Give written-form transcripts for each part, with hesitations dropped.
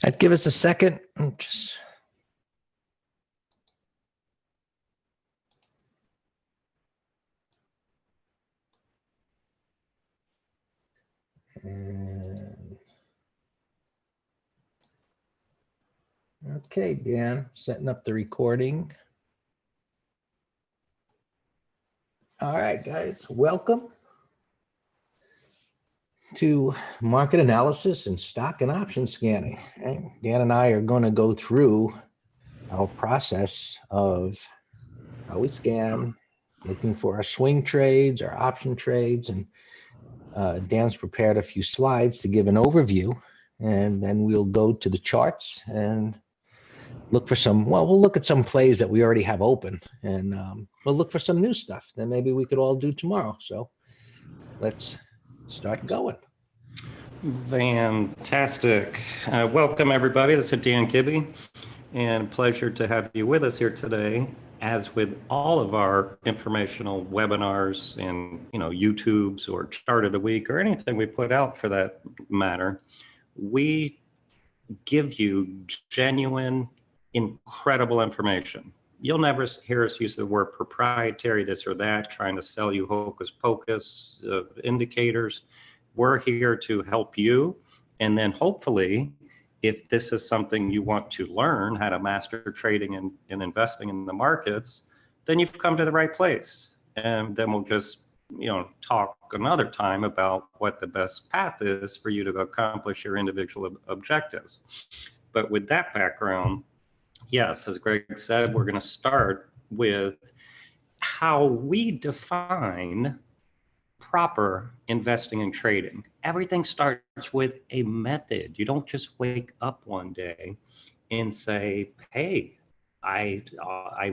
I'd give us a second. Just okay, Dan, setting up the recording. All right, guys, welcome to market analysis and stock and option scanning. Dan and I are going to go through our process of how we scan, looking for our swing trades, our option trades, and Dan's prepared a few slides to give an overview, and then we'll go to the charts and look for some, well, we'll look at some plays that we already have open, and we'll look for some new stuff that maybe we could all do tomorrow. So let's start going. Fantastic. Welcome, everybody. This is Dan Kibbe, and a pleasure to have you with us here today. As with all of our informational webinars and YouTubes or chart of the week or anything we put out for that matter, we give you genuine, incredible information. You'll never hear us use the word proprietary, this or that, trying to sell you hocus pocus indicators. We're here to help you, and then hopefully, if this is something you want to learn, how to master trading and investing in the markets, then you've come to the right place. And then we'll just, talk another time about what the best path is for you to accomplish your individual objectives. But with that background, yes, as Greg said, we're going to start with how we define proper investing and trading. Everything starts with a method. You don't just wake up one day and say, hey, I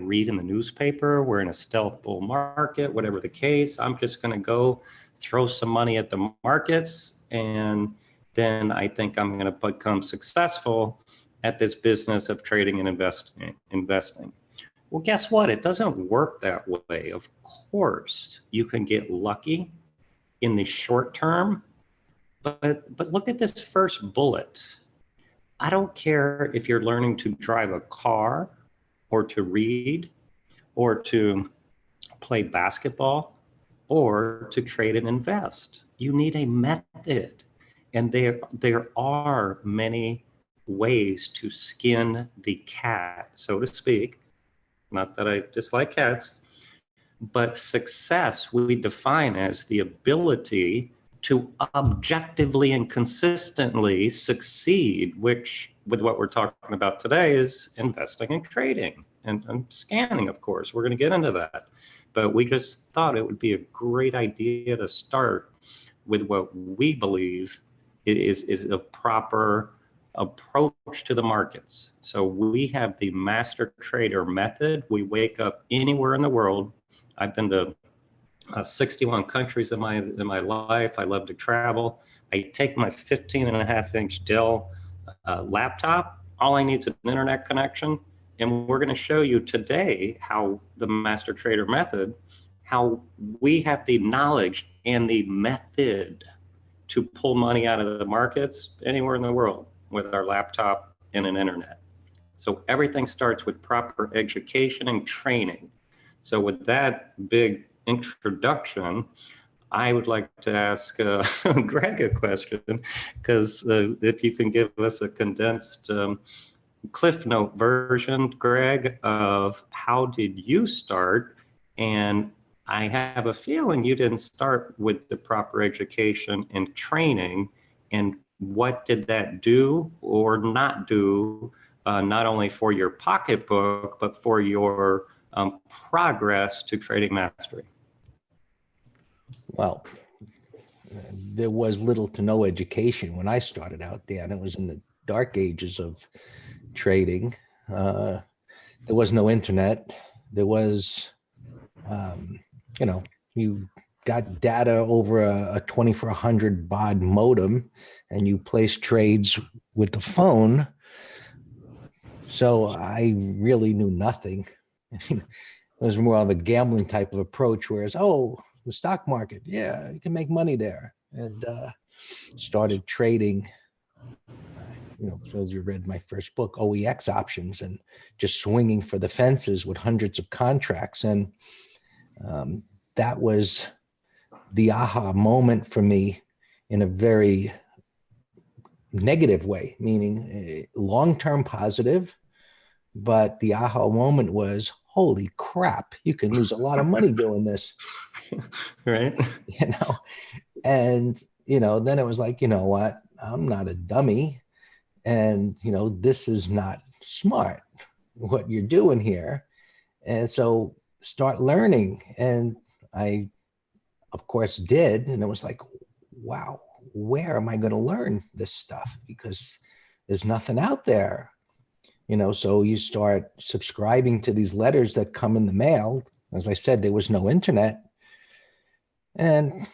read in the newspaper, we're in a stealth bull market, whatever the case, I'm just going to go throw some money at the markets, and then I think I'm going to become successful at this business of trading and investing. Well, guess what? It doesn't work that way. Of course, you can get lucky in the short term, but look at this first bullet. I don't care if you're learning to drive a car or to read or to play basketball or to trade and invest. You need a method. And there are many ways to skin the cat, so to speak. Not that I dislike cats, but success we define as the ability to objectively and consistently succeed, which with what we're talking about today is investing and trading and scanning, of course. We're going to get into that. But we just thought it would be a great idea to start with what we believe is a proper approach to the markets. So we have the master trader method. We wake up anywhere in the world. I've been to 61 countries in my life. I love to travel. I take my 15.5-inch Dell laptop. All I need is an internet connection. And we're going to show you today how the master trader method, how we have the knowledge and the method to pull money out of the markets anywhere in the world with our laptop and an internet. So everything starts with proper education and training. So with that big introduction, I would like to ask Greg a question, because if you can give us a condensed Cliff Note version, Greg, of how did you start? And I have a feeling you didn't start with the proper education and training. And what did that do or not do, not only for your pocketbook, but for your progress to trading mastery? Well, there was little to no education when I started out, Dan. It was in the dark ages of trading. There was no internet. There was, you got data over a 2400 baud modem, and you placed trades with the phone. So I really knew nothing. It was more of a gambling type of approach, whereas, the stock market, yeah, you can make money there. And started trading for those who read my first book, OEX options, and just swinging for the fences with hundreds of contracts. And that was the aha moment for me in a very negative way, meaning long-term positive. But the aha moment was, holy crap, you can lose a lot of money doing this. Right. And, then it was like, you know what, I'm not a dummy. And, this is not smart, what you're doing here. And so start learning. And I, of course, did. And it was like, wow, where am I going to learn this stuff? Because there's nothing out there. So you start subscribing to these letters that come in the mail. As I said, there was no internet. And,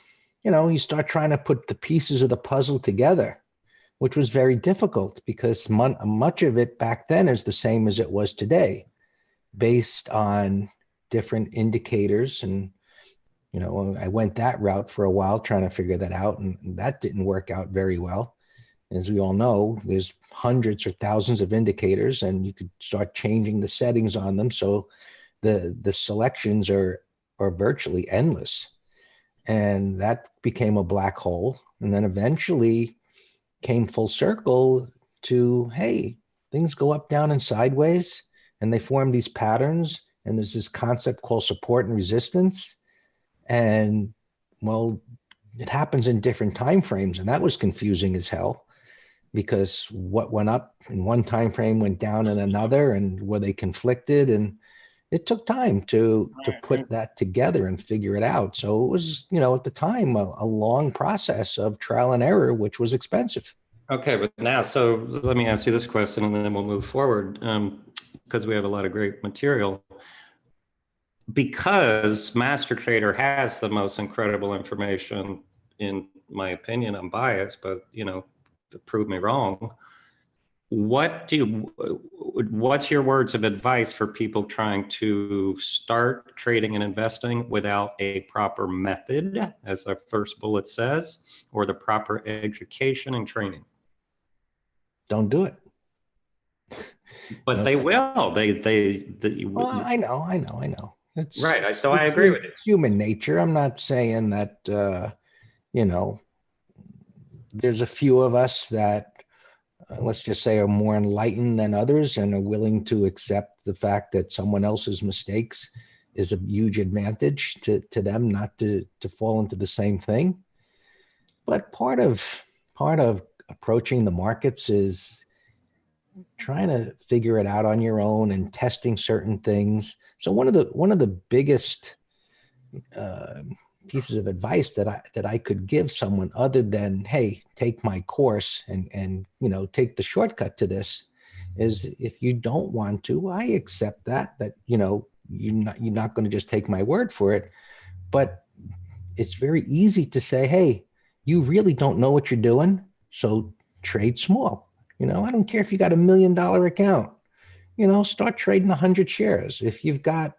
you start trying to put the pieces of the puzzle together, which was very difficult because much of it back then is the same as it was today, based on different indicators. And, I went that route for a while trying to figure that out, and that didn't work out very well. As we all know, there's hundreds or thousands of indicators, and you could start changing the settings on them. So the selections are virtually endless. And that became a black hole. And then eventually came full circle to, hey, things go up, down, and sideways, and they form these patterns. And there's this concept called support and resistance. And well, it happens in different time frames. And that was confusing as hell, because what went up in one time frame went down in another, and were they conflicted? And it took time to put that together and figure it out. So it was, at the time, a long process of trial and error, which was expensive. Okay, but now, so let me ask you this question, and then we'll move forward, because we have a lot of great material. Because Master Trader has the most incredible information, in my opinion, I'm biased, but prove me wrong. What's your words of advice for people trying to start trading and investing without a proper method, as our first bullet says, or the proper education and training? Don't do it. But they will. Well, I know. It's right. So I agree with you. Human nature. I'm not saying that, there's a few of us that, let's just say, are more enlightened than others and are willing to accept the fact that someone else's mistakes is a huge advantage to them, not to fall into the same thing. But part of approaching the markets is trying to figure it out on your own and testing certain things. So one of the biggest pieces of advice that I could give someone, other than, hey, take my course and take the shortcut to this, is, if you don't want to, I accept that you're not going to just take my word for it. But it's very easy to say, hey, you really don't know what you're doing, so trade small. I don't care if you got $1 million account, start trading 100 shares. If you've got,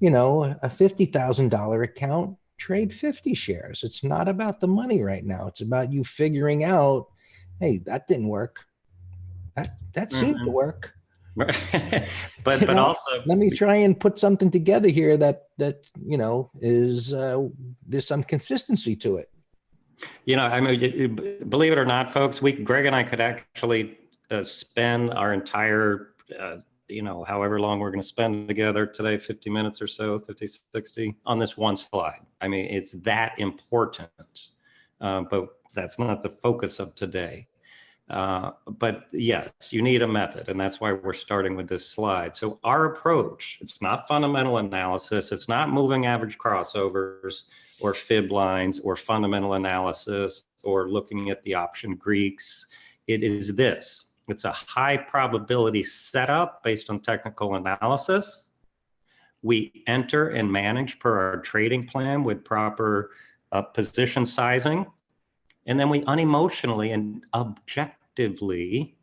a $50,000 account, trade 50 shares. It's not about the money right now. It's about you figuring out, hey, that didn't work. That seemed to work. but also, let me try and put something together here that is there's some consistency to it. I mean, believe it or not, folks, Greg and I could actually spend our entire however long we're going to spend together today, 50 minutes or so, 50, 60, on this one slide. I mean, it's that important, but that's not the focus of today. But yes, you need a method, and that's why we're starting with this slide. So our approach, it's not fundamental analysis, it's not moving average crossovers or fib lines or fundamental analysis or looking at the option Greeks. It is this. It's a high probability setup based on technical analysis. We enter and manage per our trading plan with proper position sizing. And then we unemotionally and objectively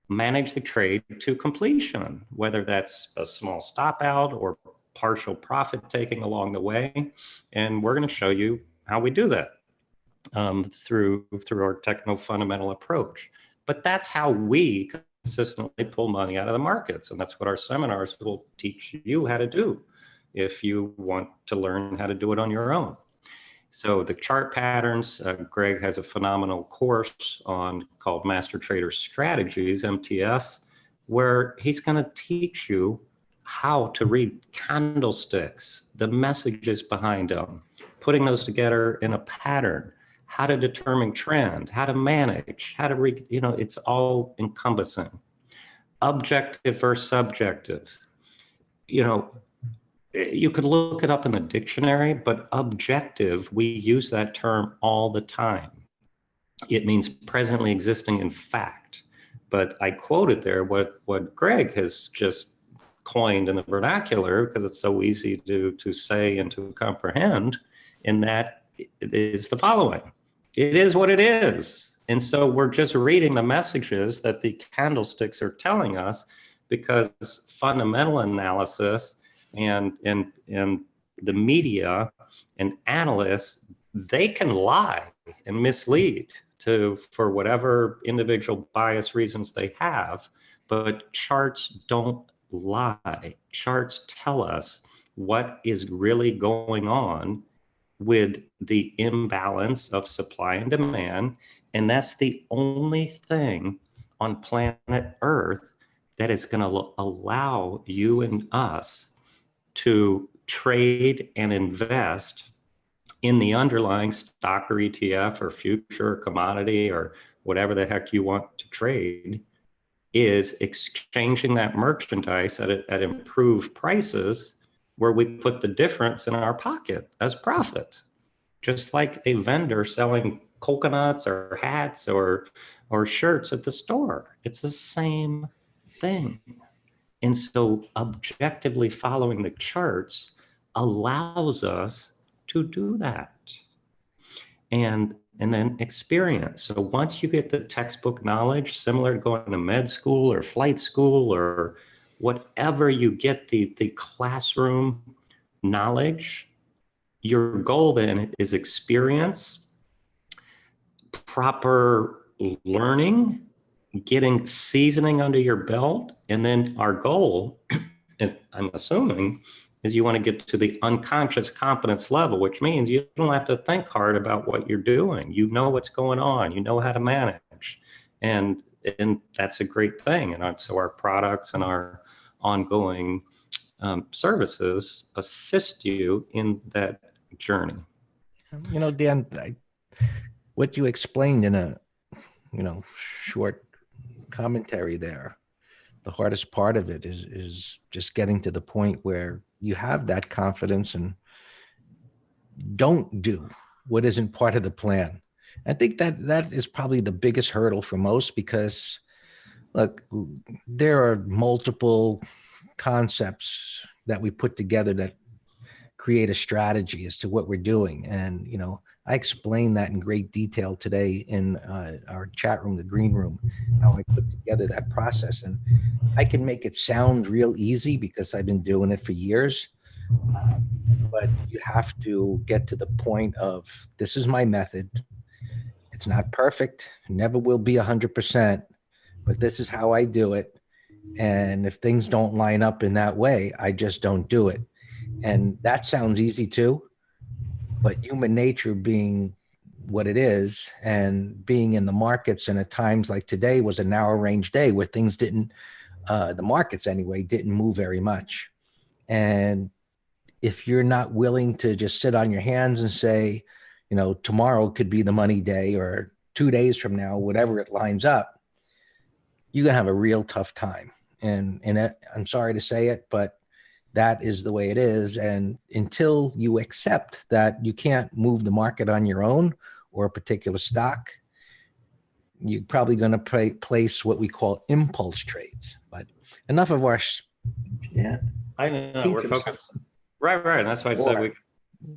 manage the trade to completion, whether that's a small stop out or partial profit taking along the way. And we're going to show you how we do that through our Techno-Fundamental approach. But that's how we consistently pull money out of the markets. And that's what our seminars will teach you how to do if you want to learn how to do it on your own. So the chart patterns, Greg has a phenomenal course on called Master Trader Strategies, MTS, where he's going to teach you how to read candlesticks, the messages behind them, putting those together in a pattern, how to determine trend, how to manage, how to read, it's all encompassing. Objective versus subjective. You could look it up in the dictionary, but objective, we use that term all the time. It means presently existing in fact. But I quoted there what Greg has just coined in the vernacular, because it's so easy to say and to comprehend, and that is the following. It is what it is. And so we're just reading the messages that the candlesticks are telling us, because fundamental analysis and the media and analysts, they can lie and mislead for whatever individual bias reasons they have, but charts don't lie. Charts tell us what is really going on with the imbalance of supply and demand, and that's the only thing on planet Earth that is going to allow you and us to trade and invest in the underlying stock or ETF or future or commodity or whatever the heck you want to trade, is exchanging that merchandise at improved prices, where we put the difference in our pocket as profit. Just like a vendor selling coconuts or hats or shirts at the store. It's the same thing. And so objectively following the charts allows us to do that. And then experience. So once you get the textbook knowledge, similar to going to med school or flight school or whatever, you get the classroom knowledge, your goal then is experience, proper learning, getting seasoning under your belt, and then our goal, and I'm assuming, is you want to get to the unconscious competence level, which means you don't have to think hard about what you're doing. You know what's going on. You know how to manage. And that's a great thing. And so our products and our ongoing services assist you in that journey. Dan, what you explained in a short commentary there, the hardest part of it is just getting to the point where you have that confidence and don't do what isn't part of the plan. I think that is probably the biggest hurdle for most, because look, there are multiple concepts that we put together that create a strategy as to what we're doing. And, I explained that in great detail today in our chat room, the green room, how I put together that process. And I can make it sound real easy because I've been doing it for years. But you have to get to the point of, this is my method. It's not perfect, never will be 100%, but this is how I do it. And if things don't line up in that way, I just don't do it. And that sounds easy too, but human nature being what it is, and being in the markets, and at times like today was a narrow range day where things didn't, the markets anyway, didn't move very much. And if you're not willing to just sit on your hands and say, tomorrow could be the money day, or 2 days from now, whatever it lines up, you're going to have a real tough time. And I'm sorry to say it, but that is the way it is. And until you accept that you can't move the market on your own or a particular stock, you're probably going to place what we call impulse trades. But enough of our, I know we're focused. Right. And that's why I said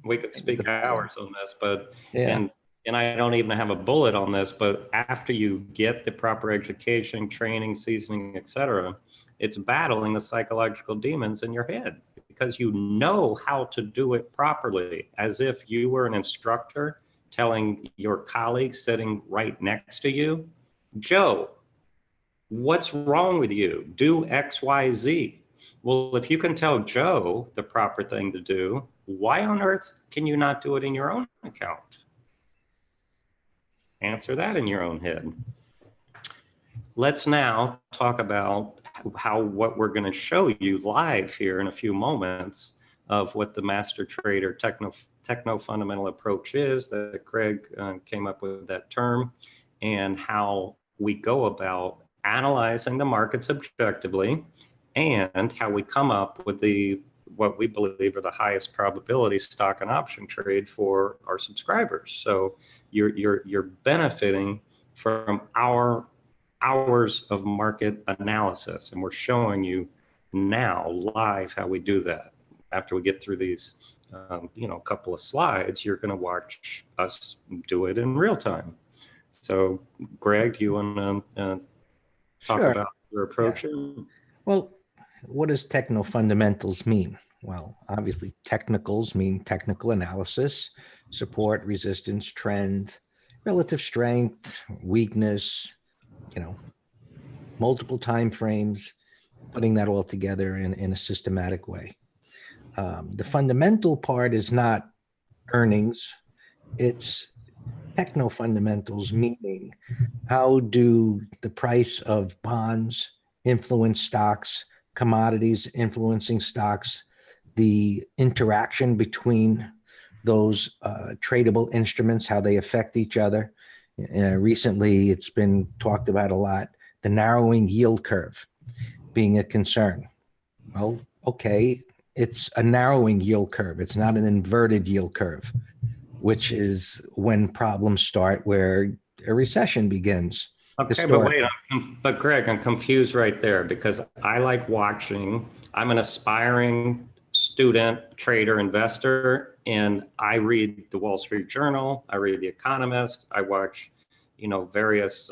we could speak hours on this, but and I don't even have a bullet on this, but after you get the proper education, training, seasoning, etc., it's battling the psychological demons in your head, because you know how to do it properly, as if you were an instructor telling your colleagues sitting right next to you Joe, what's wrong with you? Do X, Y, Z. Well, if you can tell Joe the proper thing to do, why on earth can you not do it in your own account? Answer that in your own head. Let's now talk about what we're going to show you live here in a few moments of what the master trader techno-fundamental approach is, that Craig came up with that term, and how we go about analyzing the markets objectively, and how we come up with what we believe are the highest probability stock and option trade for our subscribers. So you're benefiting from our hours of market analysis, and we're showing you now live how we do that. After we get through these couple of slides, you're going to watch us do it in real time. So Greg, do you want to talk Sure. about your approach? Yeah. Well, what does techno-fundamentals mean? Well, obviously technicals mean technical analysis, support, resistance, trend, relative strength, weakness, multiple time frames, putting that all together in a systematic way. The fundamental part is not earnings, it's techno-fundamentals, meaning how do the price of bonds influence stocks, commodities influencing stocks, the interaction between those tradable instruments, how they affect each other. Recently, it's been talked about a lot, the narrowing yield curve being a concern. Well, okay, it's a narrowing yield curve. It's not an inverted yield curve, which is when problems start, where a recession begins. Okay, but wait, but Greg, I'm confused right there, because I like watching. I'm an aspiring student, trader, investor, and I read the Wall Street Journal, I read The Economist, I watch, various,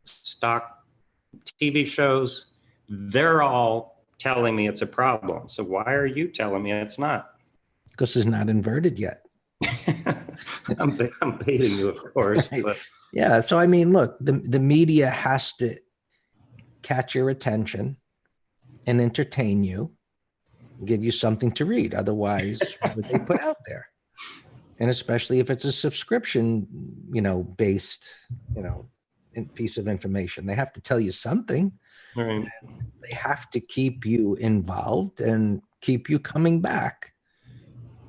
stock TV shows. They're all telling me it's a problem. So why are you telling me it's not? Because it's not inverted yet. I'm baiting you, of course. Right. But yeah. So, I mean, look, the media has to catch your attention and entertain you, give you something to read. Otherwise, what would they put out there? And especially if it's a subscription, based, piece of information, they have to tell you something. right. They have to keep you involved and keep you coming back.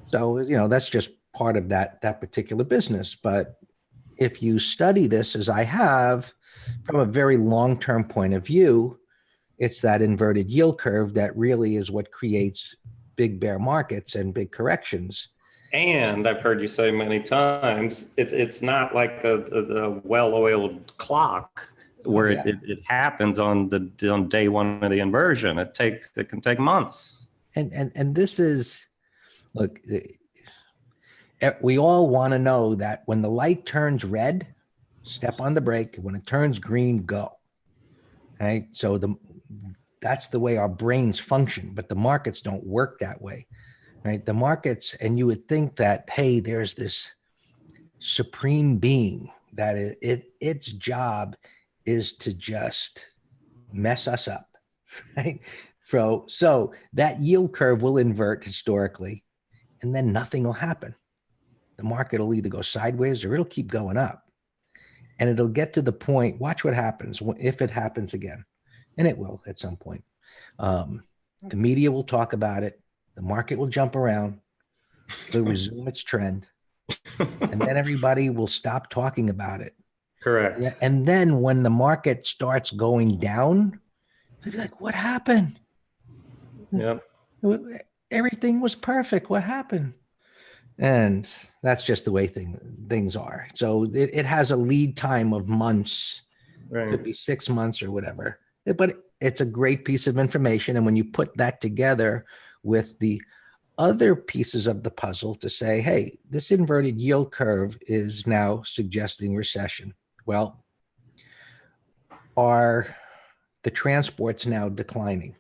So, that's just part of that particular business. But if you study this, as I have, from a very long-term point of view, it's that inverted yield curve that really is what creates big bear markets and big corrections. And I've heard you say many times, it's not like a well-oiled clock where it happens on day one of the inversion. It can take months. And this is, look, we all want to know that when the light turns red, step on the brake. When it turns green, go. Right. So that's the way our brains function, but the markets don't work that way. Right. The markets, and you would think that, hey, there's this supreme being that its job is to just mess us up. Right. So that yield curve will invert historically, and then nothing will happen. The market will either go sideways or it'll keep going up. And it'll get to the point, watch what happens if it happens again. And it will at some point. The media will talk about it. The market will jump around. It'll resume its trend. And then everybody will stop talking about it. Correct. And then when the market starts going down, they'll be like, what happened? Yep. Everything was perfect. What happened? And that's just the way things are. So it has a lead time of months. Right. It could be 6 months or whatever. But it's a great piece of information. And when you put that together with the other pieces of the puzzle to say, hey, this inverted yield curve is now suggesting recession. Well, are the transports now declining?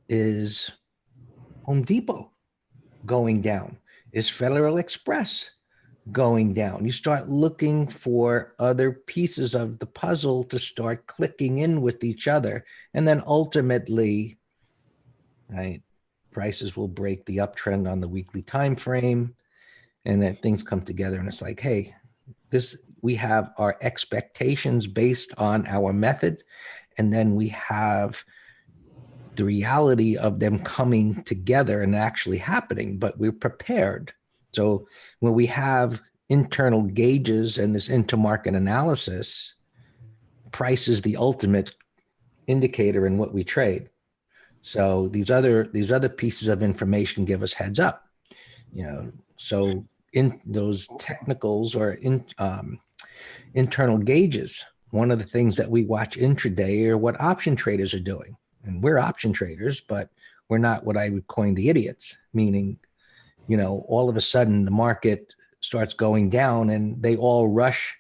Is Home Depot going down? Is Federal Express going down. You start looking for other pieces of the puzzle to start clicking in with each other. And then ultimately, right, prices will break the uptrend on the weekly time frame. And then things come together and it's like, hey, we have our expectations based on our method. And then we have the reality of them coming together and actually happening, but we're prepared. So when we have internal gauges and this intermarket analysis, price is the ultimate indicator in what we trade. So these other pieces of information give us heads up, So in those technicals or internal gauges, one of the things that we watch intraday are what option traders are doing. And we're option traders, but we're not what I would coin the idiots, meaning, all of a sudden the market starts going down and they all rush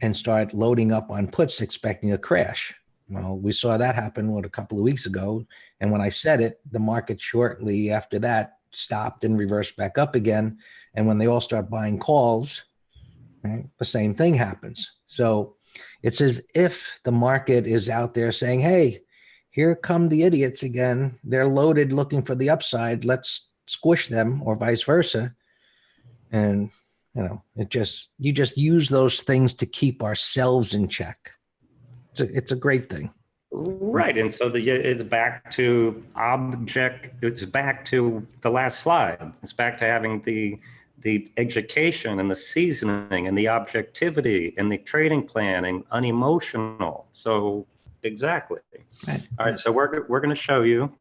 and start loading up on puts expecting a crash. Well, we saw that happen a couple of weeks ago. And when I said it, the market shortly after that stopped and reversed back up again. And when they all start buying calls, right, the same thing happens. So it's as if the market is out there saying, hey, here come the idiots again. They're loaded looking for the upside. Let's squish them, or vice versa. And, you just use those things to keep ourselves in check. It's a great thing. Right. And so it's back to it's back to the last slide. It's back to having the education and the seasoning and the objectivity and the trading plan and unemotional. So exactly. Right. All right. So we're going to show you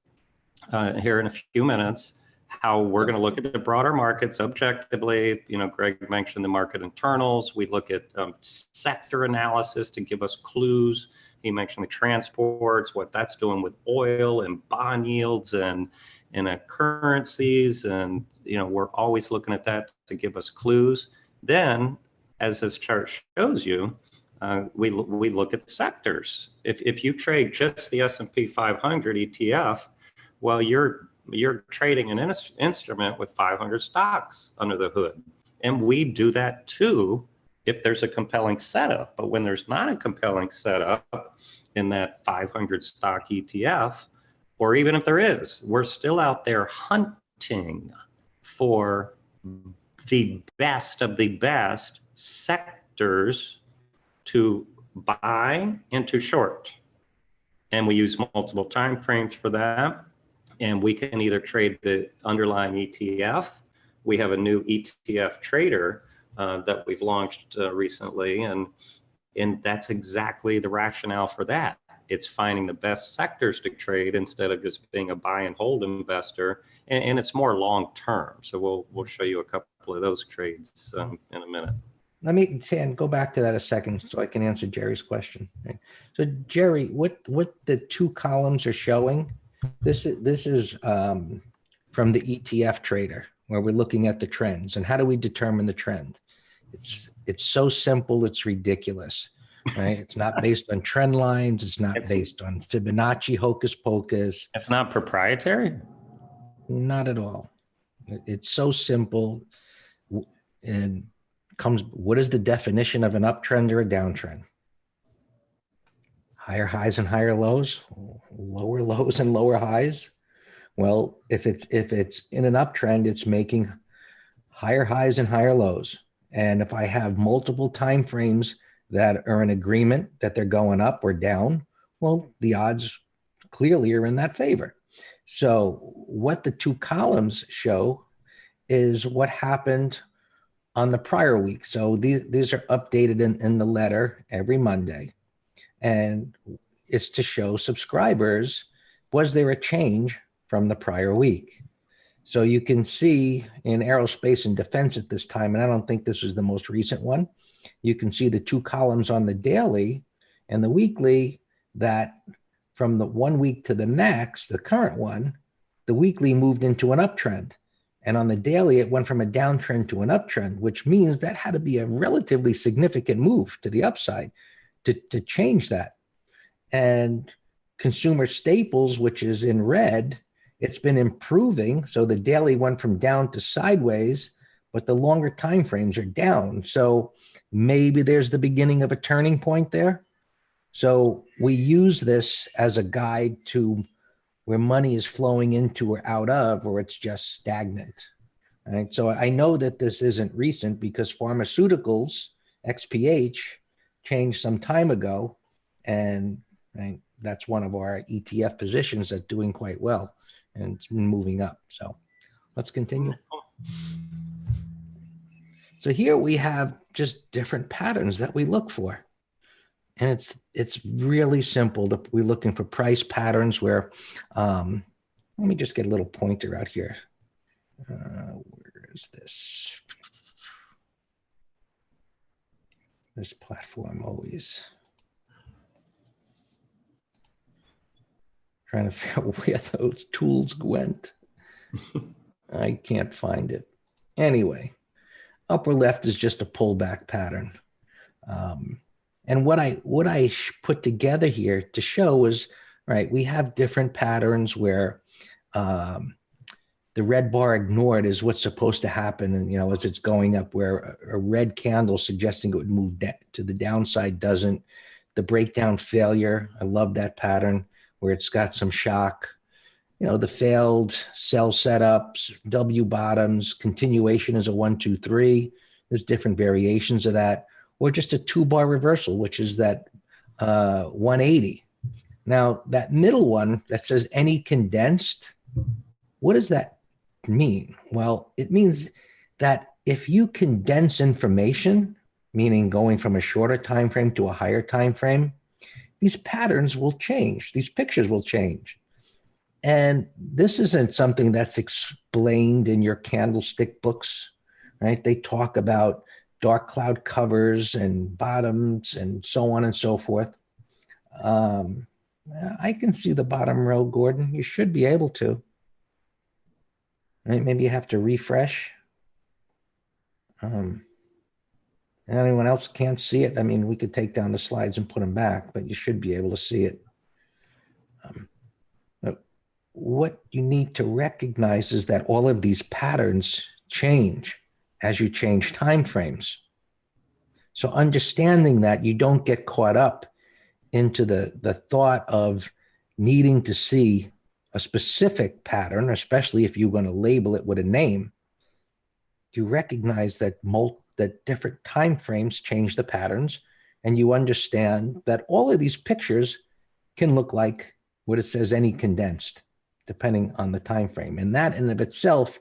here in a few minutes how we're going to look at the broader markets objectively. Greg mentioned the market internals. We look at sector analysis to give us clues. He mentioned the transports, what that's doing with oil and bond yields and currencies. And, we're always looking at that to give us clues. Then, as this chart shows you, we look at sectors. If you trade just the S&P 500 ETF, well, you're trading an instrument with 500 stocks under the hood. And we do that too if there's a compelling setup. But when there's not a compelling setup in that 500 stock ETF, or even if there is, we're still out there hunting for the best of the best sectors to buy and to short. And we use multiple time frames for that. And we can either trade the underlying ETF. We have a new ETF trader that we've launched recently. And that's exactly the rationale for that. It's finding the best sectors to trade instead of just being a buy and hold investor. And it's more long term. So we'll show you a couple of those trades in a minute. Let me, Dan, go back to that a second so I can answer Jerry's question. Right? So Jerry, what the two columns are showing, this is from the ETF trader, where we're looking at the trends. And how do we determine the trend? It's so simple, it's ridiculous, right? It's not based on trend lines. It's not based on Fibonacci hocus pocus. It's not proprietary? Not at all. It's so simple. And what is the definition of an uptrend or a downtrend? Higher highs and higher lows, lower lows and lower highs. Well, if it's in an uptrend, it's making higher highs and higher lows. And if I have multiple time frames that are in agreement that they're going up or down, well, the odds clearly are in that favor. So what the two columns show is what happened on the prior week. So these are updated in the letter every Monday. And it's to show subscribers, was there a change from the prior week? So you can see in aerospace and defense at this time, and I don't think this is the most recent one, you can see the two columns on the daily and the weekly, that from the 1 week to the next, the current one, the weekly moved into an uptrend. And on the daily, it went from a downtrend to an uptrend, which means that had to be a relatively significant move to the upside to change that. And consumer staples, which is in red, it's been improving. So the daily went from down to sideways, but the longer time frames are down. So maybe there's the beginning of a turning point there. So we use this as a guide to where money is flowing into or out of, or it's just stagnant. All right. So I know that this isn't recent because pharmaceuticals, XPH, changed some time ago. And right, that's one of our ETF positions that's doing quite well and it's been moving up. So let's continue. So here we have just different patterns that we look for. And it's really simple. We're looking for price patterns where, let me just get a little pointer out here. Where is this? This platform always trying to figure out where those tools went. I can't find it. Anyway, upper left is just a pullback pattern. And what I put together here to show is, right, we have different patterns where the red bar ignored is what's supposed to happen. And, as it's going up, where a red candle suggesting it would move to the downside doesn't. The breakdown failure, I love that pattern where it's got some shock. The failed sell setups, W bottoms, continuation is a 1, 2, 3. There's different variations of that, or just a 2-bar reversal, which is that 180. Now, that middle one that says any condensed, what does that mean? Well, it means that if you condense information, meaning going from a shorter time frame to a higher time frame, these patterns will change. These pictures will change. And this isn't something that's explained in your candlestick books, right? They talk about dark cloud covers and bottoms and so on and so forth. I can see the bottom row, Gordon. You should be able to. Right? Maybe you have to refresh. Anyone else can't see it? I mean, we could take down the slides and put them back, but you should be able to see it. But what you need to recognize is that all of these patterns change as you change time frames. So understanding that, you don't get caught up into the thought of needing to see a specific pattern, especially if you're going to label it with a name. You recognize that that different time frames change the patterns, and you understand that all of these pictures can look like what it says, any condensed, depending on the time frame. And that in of itself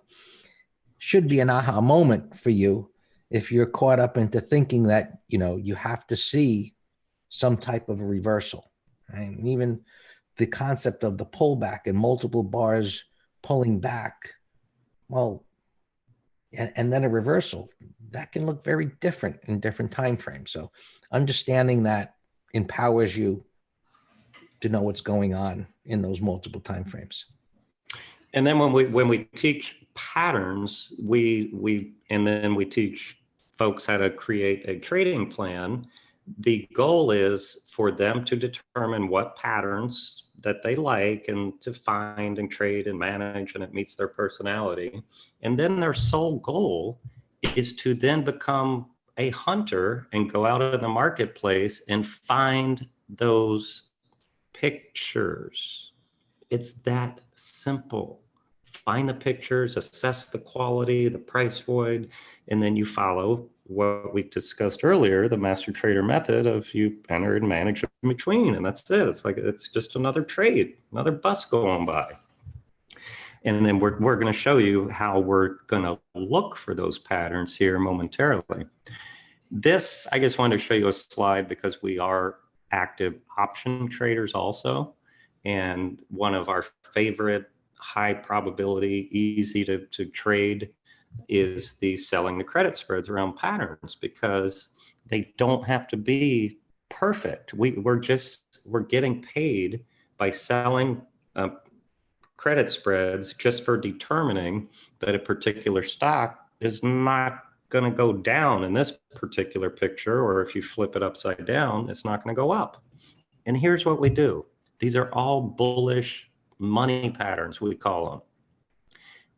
should be an aha moment for you if you're caught up into thinking that, you have to see some type of a reversal. Right? And even the concept of the pullback and multiple bars pulling back, well, and then a reversal, that can look very different in different time frames. So understanding that empowers you to know what's going on in those multiple time frames. And then when we teach patterns, we teach folks how to create a trading plan. The goal is for them to determine what patterns that they like and to find and trade and manage, and it meets their personality. And then their sole goal is to then become a hunter and go out in the marketplace and find those pictures. It's that simple. Find the pictures, assess the quality, the price void, and then you follow what we discussed earlier, the master trader method of you enter and manage in between, and that's it. It's just another trade, another bus going by. And then we're going to show you how we're going to look for those patterns here momentarily. This, I just wanted to show you a slide because we are active option traders also. And one of our favorite high probability, easy to trade is the selling the credit spreads around patterns, because they don't have to be perfect. We're getting paid by selling credit spreads just for determining that a particular stock is not going to go down in this particular picture, or if you flip it upside down, it's not going to go up. And here's what we do. These are all bullish money patterns, we call them.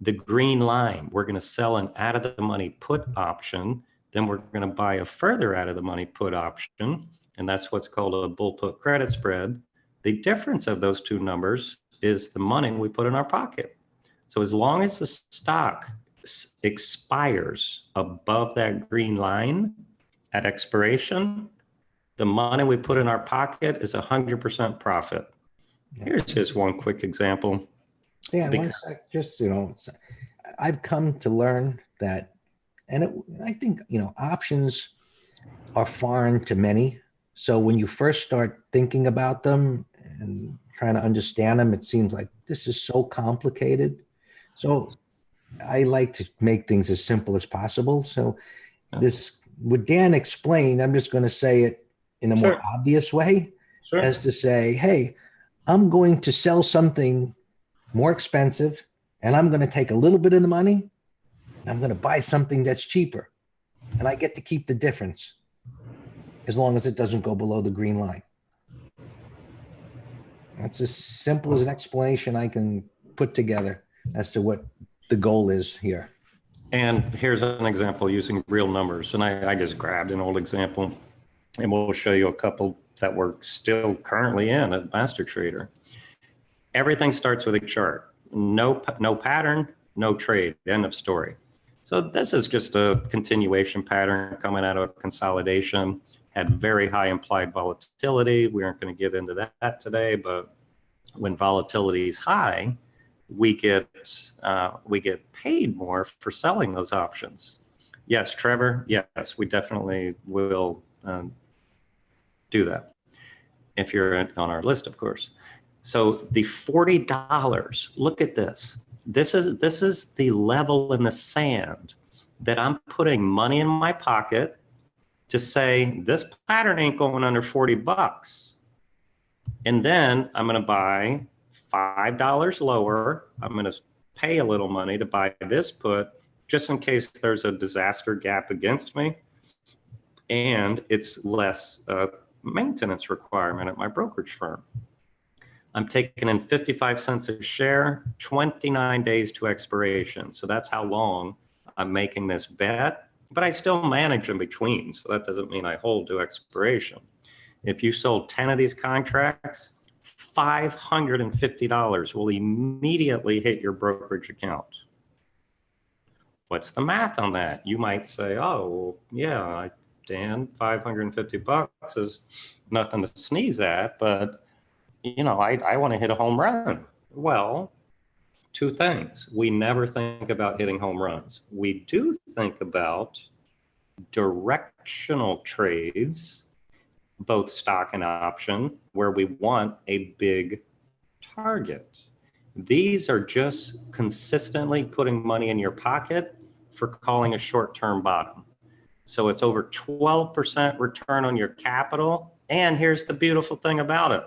The green line, we're going to sell an out of the money put option. Then we're going to buy a further out of the money put option. And that's what's called a bull put credit spread. The difference of those two numbers is the money we put in our pocket. So as long as the stock expires above that green line at expiration, the money we put in our pocket is 100% profit. Here's just one quick example. Yeah, just, I've come to learn that, and I think, options are foreign to many. So when you first start thinking about them and trying to understand them, it seems like this is so complicated. So I like to make things as simple as possible. So this, what Dan explained, I'm just going to say it in a more obvious way, as to say, hey, I'm going to sell something more expensive, and I'm going to take a little bit of the money, and I'm going to buy something that's cheaper, and I get to keep the difference as long as it doesn't go below the green line. That's as simple as an explanation I can put together as to what the goal is here. And here's an example using real numbers. And I just grabbed an old example, and we'll show you a couple that we're still currently in at MasterTrader. Everything starts with a chart. No pattern, no trade, end of story. So this is just a continuation pattern coming out of consolidation, had very high implied volatility. We aren't going to get into that today, but when volatility is high, we get paid more for selling those options. Yes, Trevor, yes, we definitely will do that if you're on our list, of course. So the $40, look at this. This is the level in the sand that I'm putting money in my pocket to say this pattern ain't going under 40 bucks. And then I'm going to buy $5 lower. I'm going to pay a little money to buy this put just in case there's a disaster gap against me. And it's less maintenance requirement at my brokerage firm. I'm taking in 55 cents a share, 29 days to expiration. So that's how long I'm making this bet, but I still manage in between. So that doesn't mean I hold to expiration. If you sold 10 of these contracts, $550 will immediately hit your brokerage account. What's the math on that? You might say, oh, yeah, Dan, 550 bucks is nothing to sneeze at, but I want to hit a home run. Well, two things. We never think about hitting home runs. We do think about directional trades, both stock and option, where we want a big target. These are just consistently putting money in your pocket for calling a short-term bottom. So it's over 12% return on your capital. And here's the beautiful thing about it.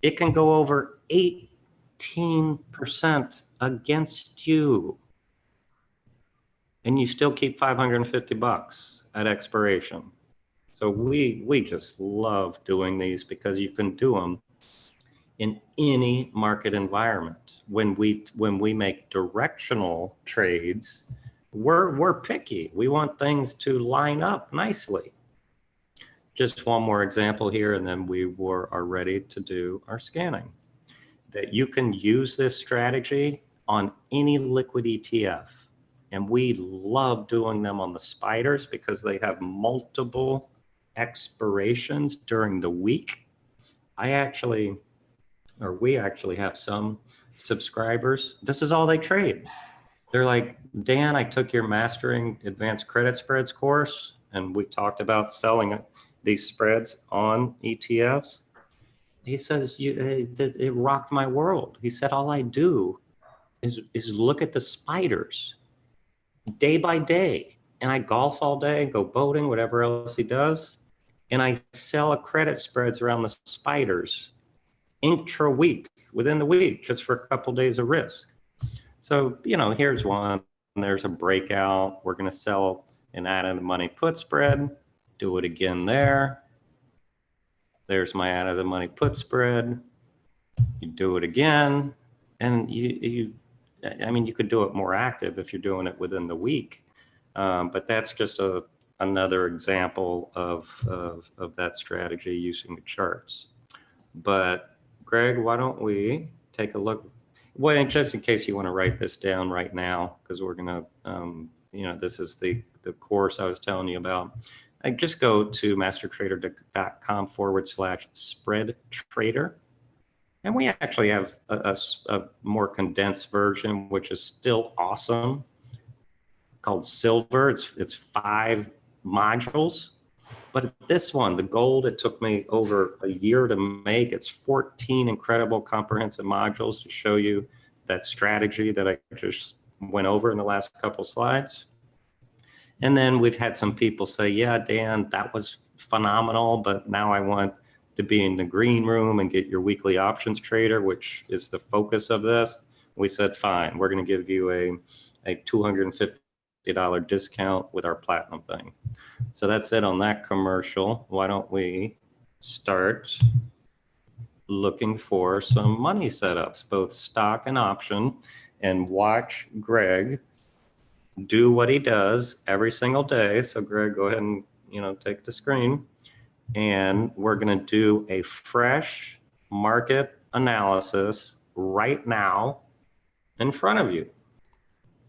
It can go over 18% against you. And you still keep 550 bucks at expiration. So we just love doing these because you can do them in any market environment. When we make directional trades, we're picky. We want things to line up nicely. Just one more example here, and then we are ready to do our scanning. That you can use this strategy on any liquid ETF. And we love doing them on the spiders because they have multiple expirations during the week. We actually have some subscribers. This is all they trade. They're like, Dan, I took your Mastering Advanced Credit Spreads course, and we talked about selling these spreads on ETFs. He says, it rocked my world. He said, all I do is look at the spiders day by day. And I golf all day, go boating, whatever else he does. And I sell a credit spreads around the spiders intra-week, within the week, just for a couple days of risk. So, here's one. There's a breakout. We're going to sell an out of the money put spread. Do it again there. There's my out of the money put spread. You do it again. And I mean, you could do it more active if you're doing it within the week. But that's just another example of that strategy using the charts. But Greg, why don't we take a look? Well, and just in case you want to write this down right now, because we're going to, this is the course I was telling you about. I just go to mastertrader.com/spread trader. And we actually have a more condensed version, which is still awesome, called Silver. It's 5 modules. But this one, the gold, it took me over a year to make. It's 14 incredible comprehensive modules to show you that strategy that I just went over in the last couple slides. And then we've had some people say, yeah, Dan, that was phenomenal, but now I want to be in the green room and get your weekly options trader, which is the focus of this. We said, fine, we're going to give you a $250 discount with our platinum thing. So that's it on that commercial. Why don't we start looking for some money setups, both stock and option, and watch Greg do what he does every single day. So Greg, go ahead and take the screen. And we're going to do a fresh market analysis right now in front of you.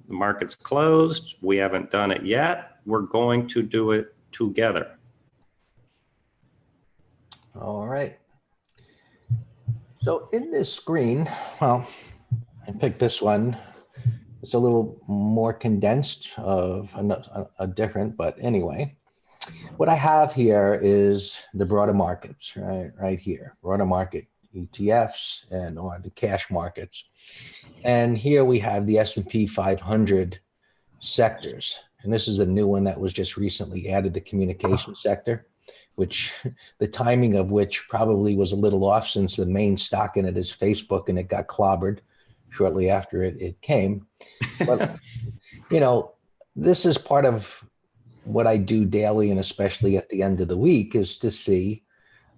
The market's closed. We haven't done it yet. We're going to do it together. All right. So in this screen, well, I picked this one. It's a little more condensed of a different, but anyway. What I have here is the broader markets, right here, broader market ETFs and or the cash markets. And here we have the S&P 500 sectors. And this is a new one that was just recently added, the communication sector, which the timing of which probably was a little off since the main stock in it is Facebook and it got clobbered shortly after it came. But, this is part of what I do daily and especially at the end of the week is to see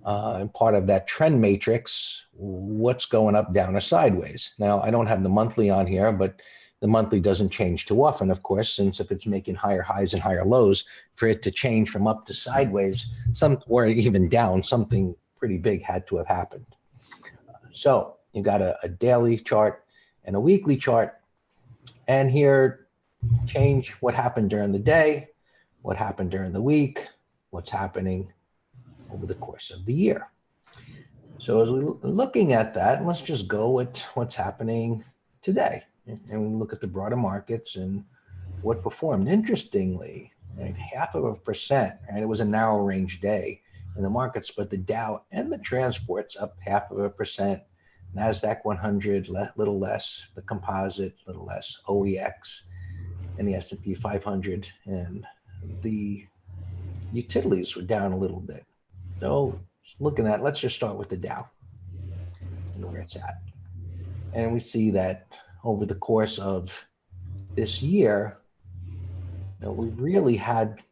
part of that trend matrix, what's going up, down, or sideways. Now, I don't have the monthly on here, but the monthly doesn't change too often, of course, since if it's making higher highs and higher lows, for it to change from up to sideways, or even down, something pretty big had to have happened. So you got a daily chart and a weekly chart, and here change what happened during the day, what happened during the week, what's happening over the course of the year. So as we're looking at that, let's just go with what's happening today. And we look at the broader markets and what performed. Interestingly, right, 0.5%, right? It was a narrow range day in the markets, but the Dow and the transports up 0.5%, Nasdaq 100, little less, the composite, little less, OEX, and the S&P 500, and the utilities were down a little bit. So looking at, let's just start with the Dow and where it's at. And we see that over the course of this year, we really had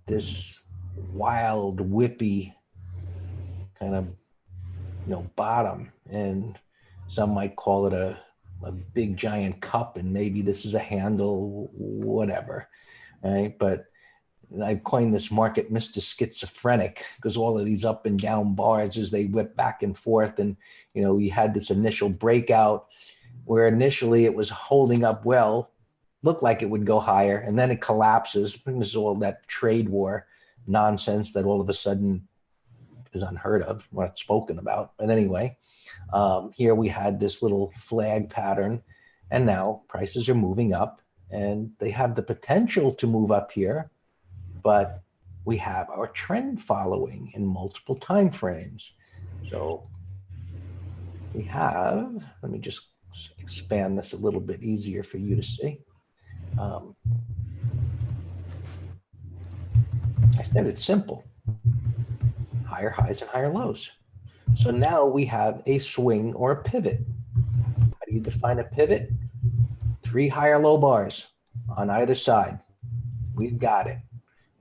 this wild, whippy kind of, bottom. And some might call it a big giant cup, and maybe this is a handle, whatever. Right? But I've coined this market Mr. Schizophrenic because all of these up and down bars as they whip back and forth. And, we had this initial breakout where initially it was holding up well, looked like it would go higher, and then it collapses. And this is all that trade war nonsense that all of a sudden is unheard of, not spoken about. But anyway, here we had this little flag pattern, and now prices are moving up, and they have the potential to move up here, but we have our trend following in multiple time frames. So we have, let me just expand this a little bit easier for you to see. I said it's simple. Higher highs and higher lows. So now we have a swing or a pivot. How do you define a pivot? 3 higher low bars on either side. We've got it.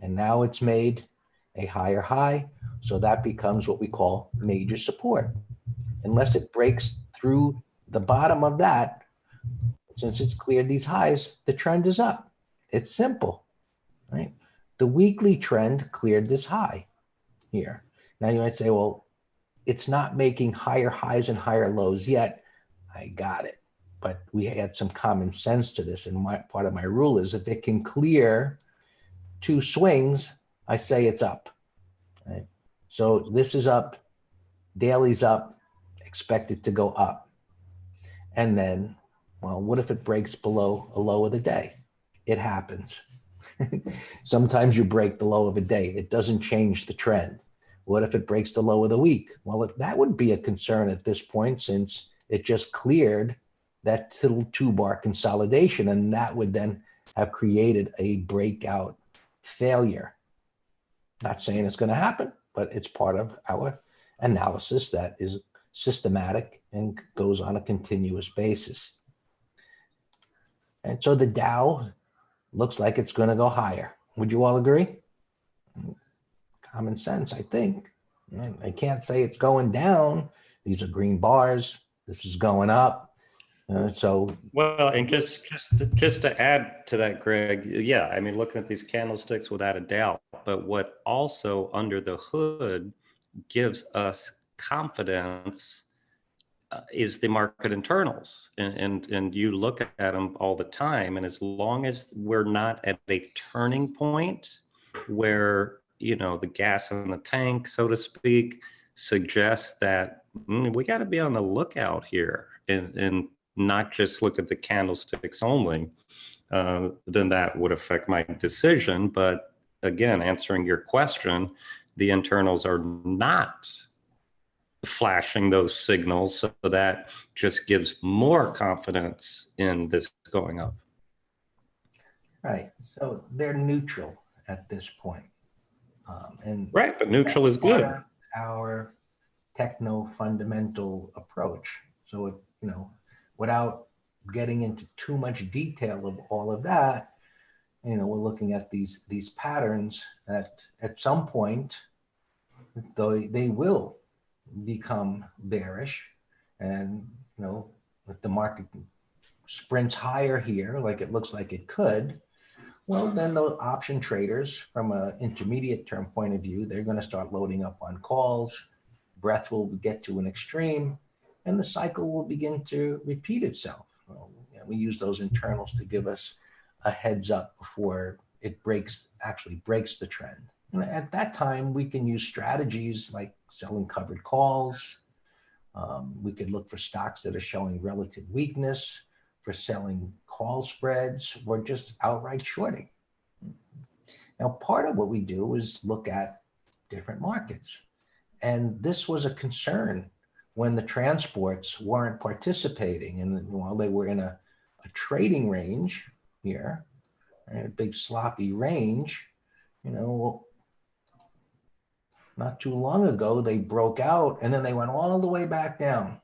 And now it's made a higher high. So that becomes what we call major support. Unless it breaks through the bottom of that, Since it's cleared these highs, the trend is up. It's simple, right? The weekly trend cleared this high here. Now you might say, well, it's not making higher highs and higher lows yet. I got it. But we had some common sense to this. And part of my rule is if it can clear two swings, I say it's up. Right? So this is up, daily's up, expect it to go up. And then, well, what if it breaks below a low of the day? It happens. Sometimes you break the low of a day. It doesn't change the trend. What if it breaks the low of the week? Well, that would be a concern at this point since it just cleared that little two-bar consolidation, and that would then have created a breakout failure. Not saying it's going to happen, but it's part of our analysis that is systematic and goes on a continuous basis. And so the Dow looks like it's going to go higher. Would you all agree? Common sense, I think. I can't say it's going down. These are green bars. This is going up. Well, and just to add to that, Greg, yeah, I mean, looking at these candlesticks without a doubt, but what also under the hood gives us confidence is the market internals, and you look at them all the time, and as long as we're not at a turning point where the gas in the tank, so to speak, suggests that we got to be on the lookout here and not just look at the candlesticks only, then that would affect my decision. But again, answering your question, the internals are not flashing those signals, so that just gives more confidence in this going up. Right. So they're neutral at this point. Right, but neutral is good. Our techno-fundamental approach. So, without getting into too much detail of all of that, we're looking at these patterns that at some point, though they will become bearish, and if the market sprints higher here, like it looks like it could, well, then the option traders, from an intermediate term point of view, they're going to start loading up on calls. Breath will get to an extreme, and the cycle will begin to repeat itself. Well, we use those internals to give us a heads up before it actually breaks the trend. And at that time, we can use strategies like selling covered calls. We could look for stocks that are showing relative weakness, for selling call spreads, or just outright shorting. Now, part of what we do is look at different markets. And this was a concern when the transports weren't participating. And while they were in a trading range here, a big sloppy range, not too long ago, they broke out and then they went all the way back down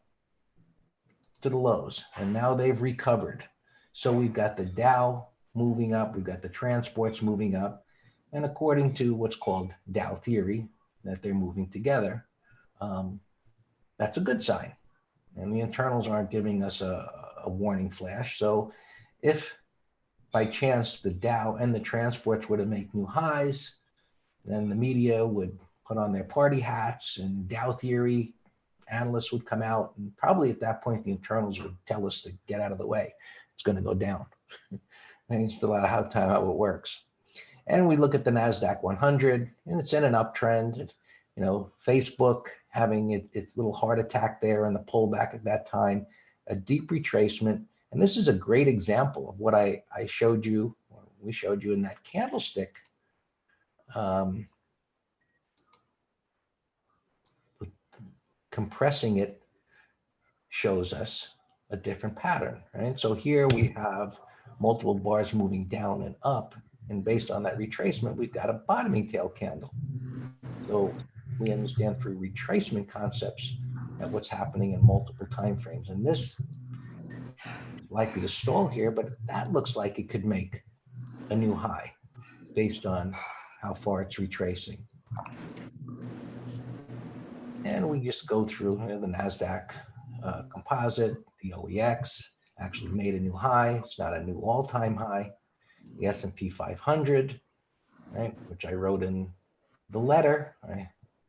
to the lows, and now they've recovered. So we've got the Dow moving up, we've got the transports moving up, and according to what's called Dow Theory, that they're moving together, that's a good sign. And the internals aren't giving us a warning flash. So if by chance the Dow and the transports were to make new highs, then the media would put on their party hats and Dow Theory analysts would come out, and probably at that point the internals would tell us to get out of the way. It's going to go down. And it's still how it works. And we look at the Nasdaq 100, and it's in an uptrend. Facebook having its little heart attack there and the pullback at that time, a deep retracement. And this is a great example of what I showed you, or we showed you in that candlestick. Compressing it shows us a different pattern, right? So here we have multiple bars moving down and up, and based on that retracement, we've got a bottoming tail candle. So we understand through retracement concepts that what's happening in multiple time frames, and this is likely to stall here, but that looks like it could make a new high based on how far it's retracing. And we just go through the Nasdaq composite, the OEX, actually made a new high. It's not a new all-time high. The S&P 500, right, which I wrote in the letter, right,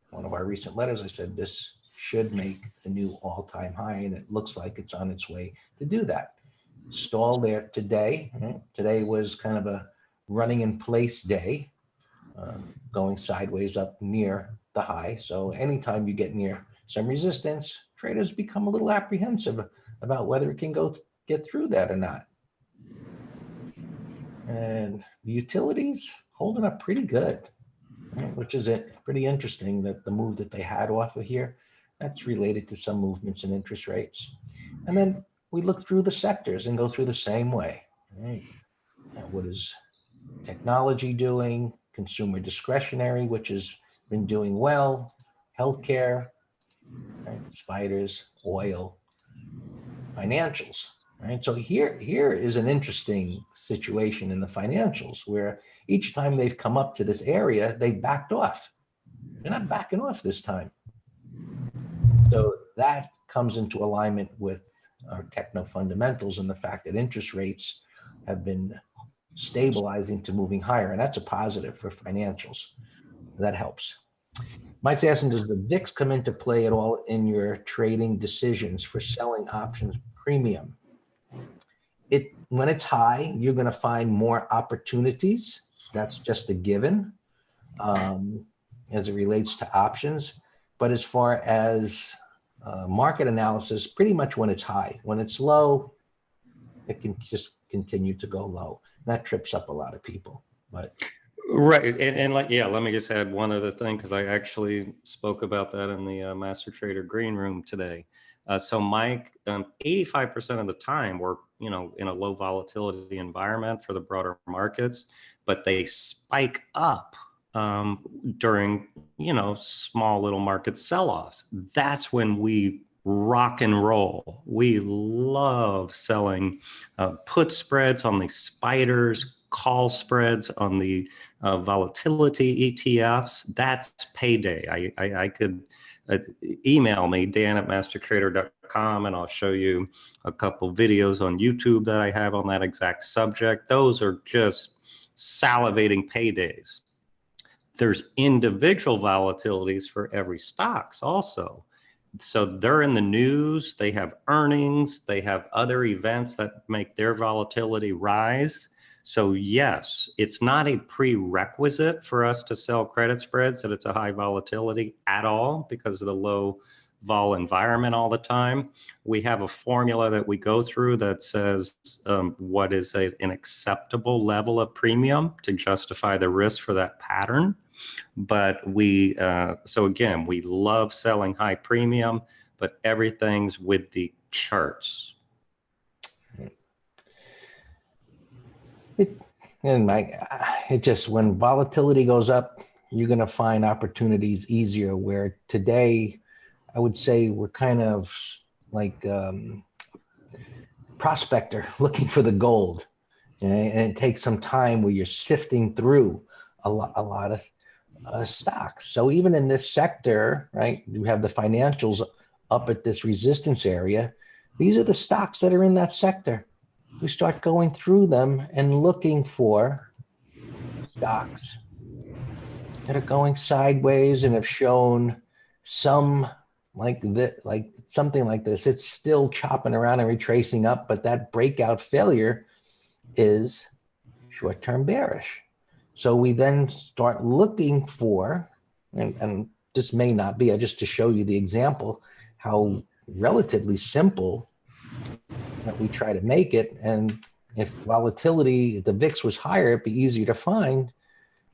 one of our recent letters, I said this should make the new all-time high, and it looks like it's on its way to do that. Stall there today. Right? Today was kind of a running in place day, going sideways up near the high. So anytime you get near some resistance, traders become a little apprehensive about whether it can get through that or not. And the utilities holding up pretty good, right? Which is pretty interesting that the move that they had off of here, that's related to some movements in interest rates. And then we look through the sectors and go through the same way. Right? And what is technology doing? Consumer discretionary, which has been doing well. Healthcare, right? Spiders, oil, financials. Right. So here is an interesting situation in the financials where each time they've come up to this area, they backed off. They're not backing off this time. So that comes into alignment with our techno-fundamentals and the fact that interest rates have been stabilizing to moving higher. And that's a positive for financials. That helps. Mike's asking, does the VIX come into play at all in your trading decisions for selling options premium? When it's high, you're going to find more opportunities. That's just a given as it relates to options. But as far as market analysis, pretty much when it's high. When it's low, it can just continue to go low. That trips up a lot of people. But right, and like, yeah, let me just add one other thing, because I actually spoke about that in the Master Trader Green Room today. So Mike, 85% of the time we're, in a low volatility environment for the broader markets, but they spike up during, small little market sell-offs. That's when we rock and roll. We love selling put spreads on the spiders, call spreads on the volatility ETFs. That's payday. I could email me, dan@mastertrader.com, and I'll show you a couple videos on YouTube that I have on that exact subject. Those are just salivating paydays. There's individual volatilities for every stocks also. So they're in the news, they have earnings, they have other events that make their volatility rise. So yes, it's not a prerequisite for us to sell credit spreads that it's a high volatility at all because of the low vol environment all the time. We have a formula that we go through that says what is an acceptable level of premium to justify the risk for that pattern. But so again, we love selling high premium, but everything's with the charts. It just, when volatility goes up, you're going to find opportunities easier, where today I would say we're kind of like prospector looking for the gold, and it takes some time where you're sifting through a lot of stocks. So even in this sector, right, you have the financials up at this resistance area. These are the stocks that are in that sector. We start going through them and looking for stocks that are going sideways and have shown some something like this. It's still chopping around and retracing up, but that breakout failure is short-term bearish. So we then start looking for, and this may not be, just to show you the example, how relatively simple that we try to make it. And if volatility, if the VIX was higher, it'd be easier to find.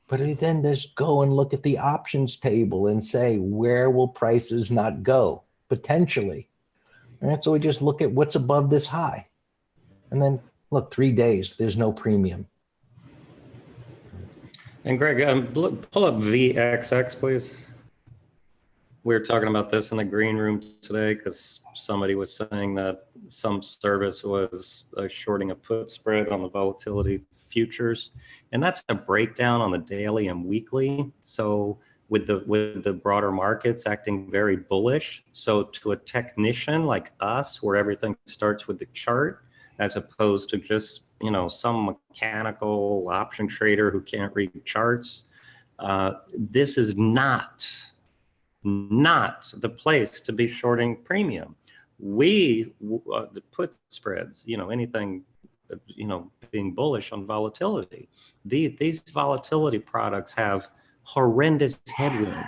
But we then just go and look at the options table and say, where will prices not go potentially? All right, so we just look at what's above this high. And then look, 3 days, there's no premium. And Greg, pull up VXX, please. We were talking about this in the green room today because somebody was saying that some service was shorting a put spread on the volatility futures. And that's a breakdown on the daily and weekly. So with the broader markets acting very bullish. So to a technician like us, where everything starts with the chart, as opposed to just, some mechanical option trader who can't read charts. This is not the place to be shorting premium. The put spreads, anything, being bullish on volatility. These volatility products have horrendous headwind.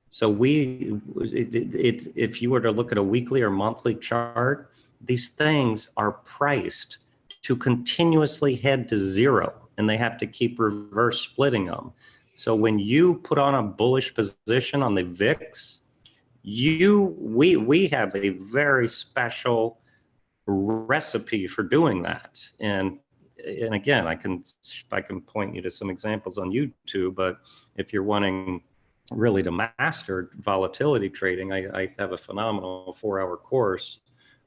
So if you were to look at a weekly or monthly chart, these things are priced to continuously head to zero, and they have to keep reverse splitting them. So when you put on a bullish position on the VIX, we have a very special recipe for doing that. And again, I can point you to some examples on YouTube, but if you're wanting really to master volatility trading, I have a phenomenal 4-hour course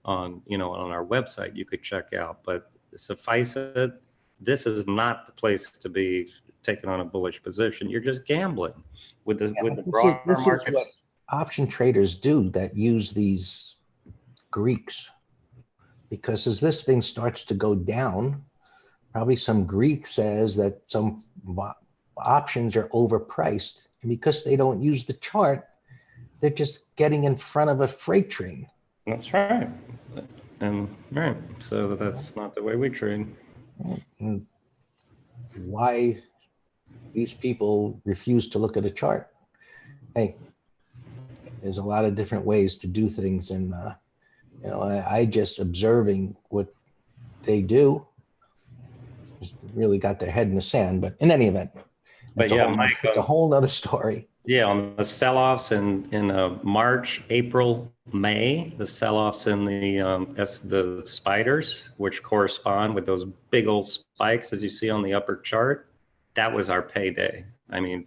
on our website you could check out. But suffice it, this is not the place to be taking on a bullish position. You're just gambling with the broader markets. Is what option traders do that use these Greeks, because as this thing starts to go down, probably some Greek says that some options are overpriced, and because they don't use the chart, they're just getting in front of a freight train. That's right. And right, so that's not the way we trade. And why these people refuse to look at a chart? Hey, there's a lot of different ways to do things, and I just observing what they do just really got their head in the sand. But in any event, But yeah, Mike, it's a whole nother story. Yeah, on the sell-offs in March, April, May, the sell-offs in the spiders, which correspond with those big old spikes as you see on the upper chart, that was our payday. I mean,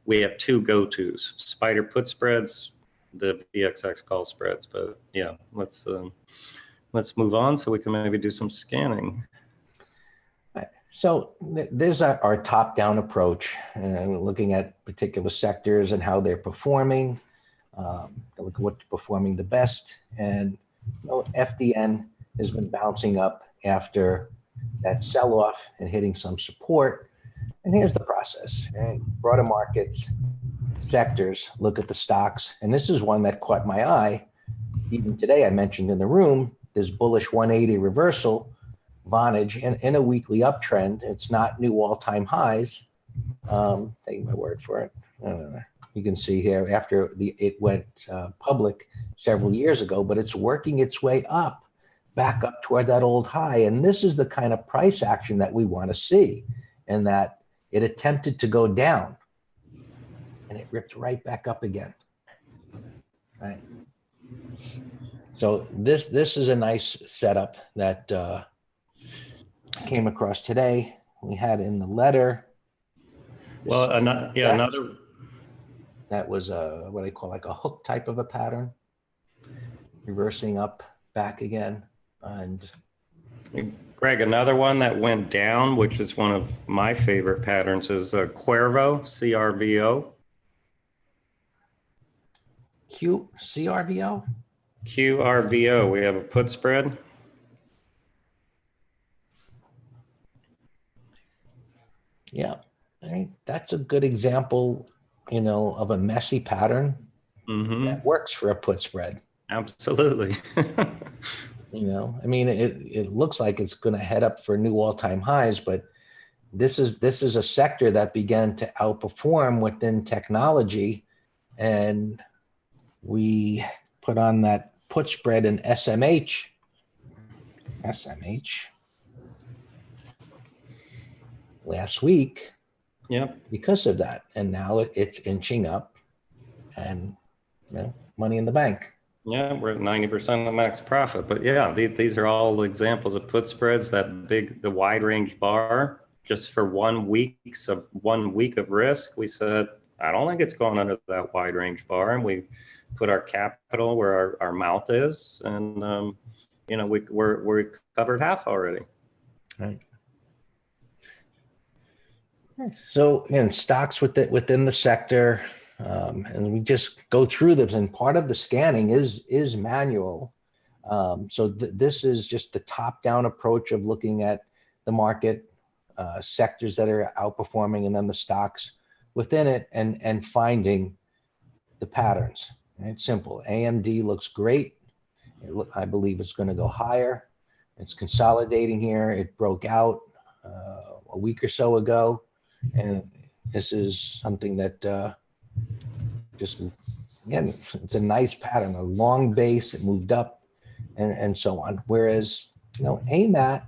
we have two go-tos: spider put spreads, the VXX call spreads. But yeah, let's move on so we can maybe do some scanning. So there's our top-down approach, looking at particular sectors and how they're performing, look at what's performing the best. And FDN has been bouncing up after that sell-off and hitting some support. And here's the process. Broader markets, sectors, look at the stocks. And this is one that caught my eye. Even today, I mentioned in the room, this bullish 180 reversal, Vonage in a weekly uptrend. It's not new all-time highs. Take my word for it. You can see here after it went public several years ago, but it's working its way up, back up toward that old high. And this is the kind of price action that we want to see, and that it attempted to go down and it ripped right back up again. Right. So this is a nice setup that came across today. We had in the letter. Well, another. That was what I call like a hook type of a pattern, reversing up back again. And Greg, another one that went down, which is one of my favorite patterns, is Cuervo, CRVO. CRVO? QRVO, we have a put spread. Yeah, that's a good example, of a messy pattern that works for a put spread. Absolutely. It looks like it's going to head up for new all-time highs, but this is a sector that began to outperform within technology, and we put on that put spread in SMH last week. Yep. Because of that. And now it's inching up, and money in the bank. Yeah, we're at 90% of max profit. But yeah, these are all examples of put spreads, the wide range bar, just for 1 week of risk. We said, I don't think it's going under that wide range bar. And we put our capital where our mouth is. And, we're covered half already. Right. So, stocks within the sector, and we just go through them. And part of the scanning is manual. So this is just the top-down approach of looking at the market, sectors that are outperforming, and then the stocks within it, and finding the patterns. It's simple. AMD looks great. I believe it's going to go higher. It's consolidating here. It broke out a week or so ago, and this is something that just, again, it's a nice pattern, a long base. It moved up, and so on. Whereas, AMAT,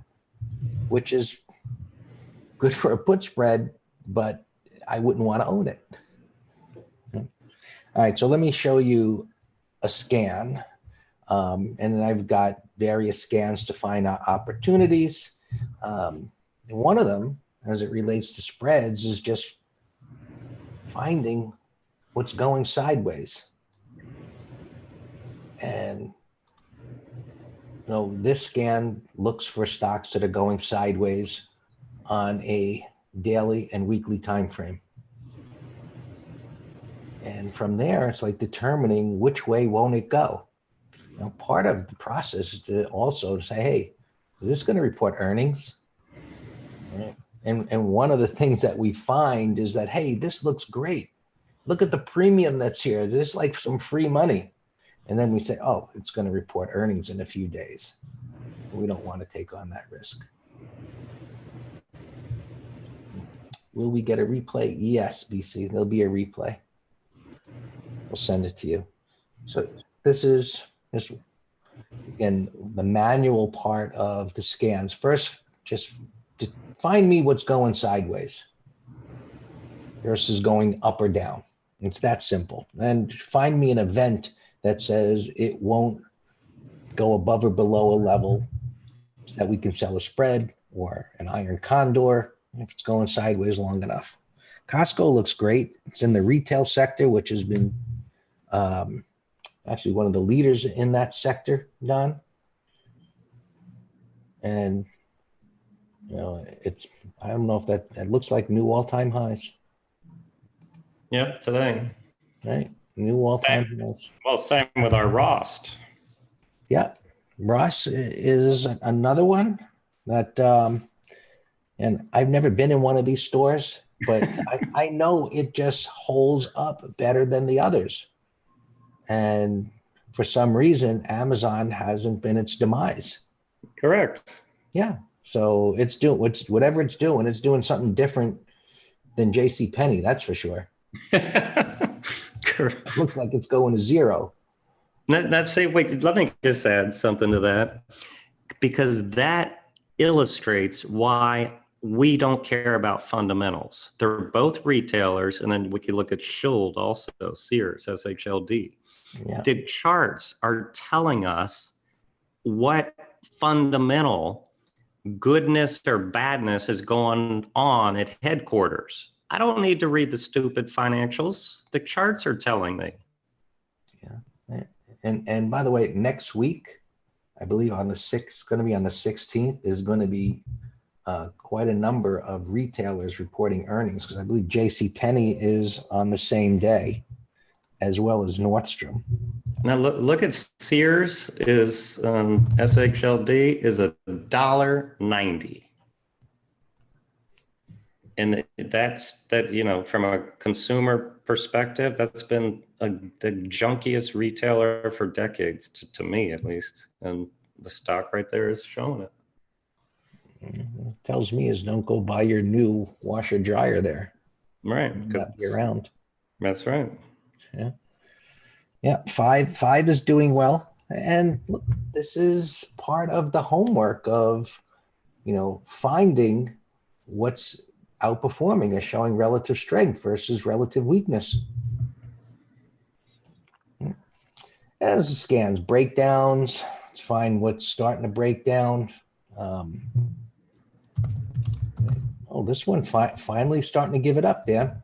which is good for a put spread, but I wouldn't want to own it. All right, so let me show you a scan. And then I've got various scans to find out opportunities. And one of them, as it relates to spreads, is just finding what's going sideways. And this scan looks for stocks that are going sideways on a daily and weekly time frame. And from there, it's like determining which way won't it go. Part of the process is to also say, hey, is this going to report earnings? Right. And one of the things that we find is that, hey, this looks great. Look at the premium that's here. This is like some free money. And then we say, oh, it's going to report earnings in a few days. We don't want to take on that risk. Will we get a replay? Yes, BC, there'll be a replay. We'll send it to you. So this is, again, the manual part of the scans. First, just to find me what's going sideways versus going up or down. It's that simple. And find me an event that says it won't go above or below a level so that we can sell a spread or an iron condor if it's going sideways long enough. Costco looks great. It's in the retail sector, which has been actually one of the leaders in that sector, Don. And I don't know if that looks like new all-time highs. Yep, today. Right, new all-time highs. Well, same with our Rost. Yeah, Ross is another one that, and I've never been in one of these stores, but I know it just holds up better than the others. And for some reason, Amazon hasn't been its demise. Correct. Yeah. So it's doing whatever it's doing something different than JCPenney, that's for sure. It looks like it's going to zero. Wait, let me just add something to that, because that illustrates why we don't care about fundamentals. They're both retailers, and then we can look at Schuld also, Sears, SHLD. Yeah. The charts are telling us what fundamental goodness or badness is going on at headquarters. I don't need to read the stupid financials. The charts are telling me. Yeah. And by the way, next week, I believe on the 6th, going to be on the 16th, is going to be quite a number of retailers reporting earnings, because I believe JCPenney is on the same day, as well as Nordstrom. Now look at Sears is SHLD is $1.90. And that, from a consumer perspective, that's been the junkiest retailer for decades, to me at least. And the stock right there is showing it. Tells me is don't go buy your new washer dryer there. Right. Not be around. That's right. Yeah. Yeah. Five is doing well. And look, this is part of the homework of, finding what's outperforming, is showing relative strength versus relative weakness. And scans, breakdowns. Let's find what's starting to break down. This one finally starting to give it up, Dan.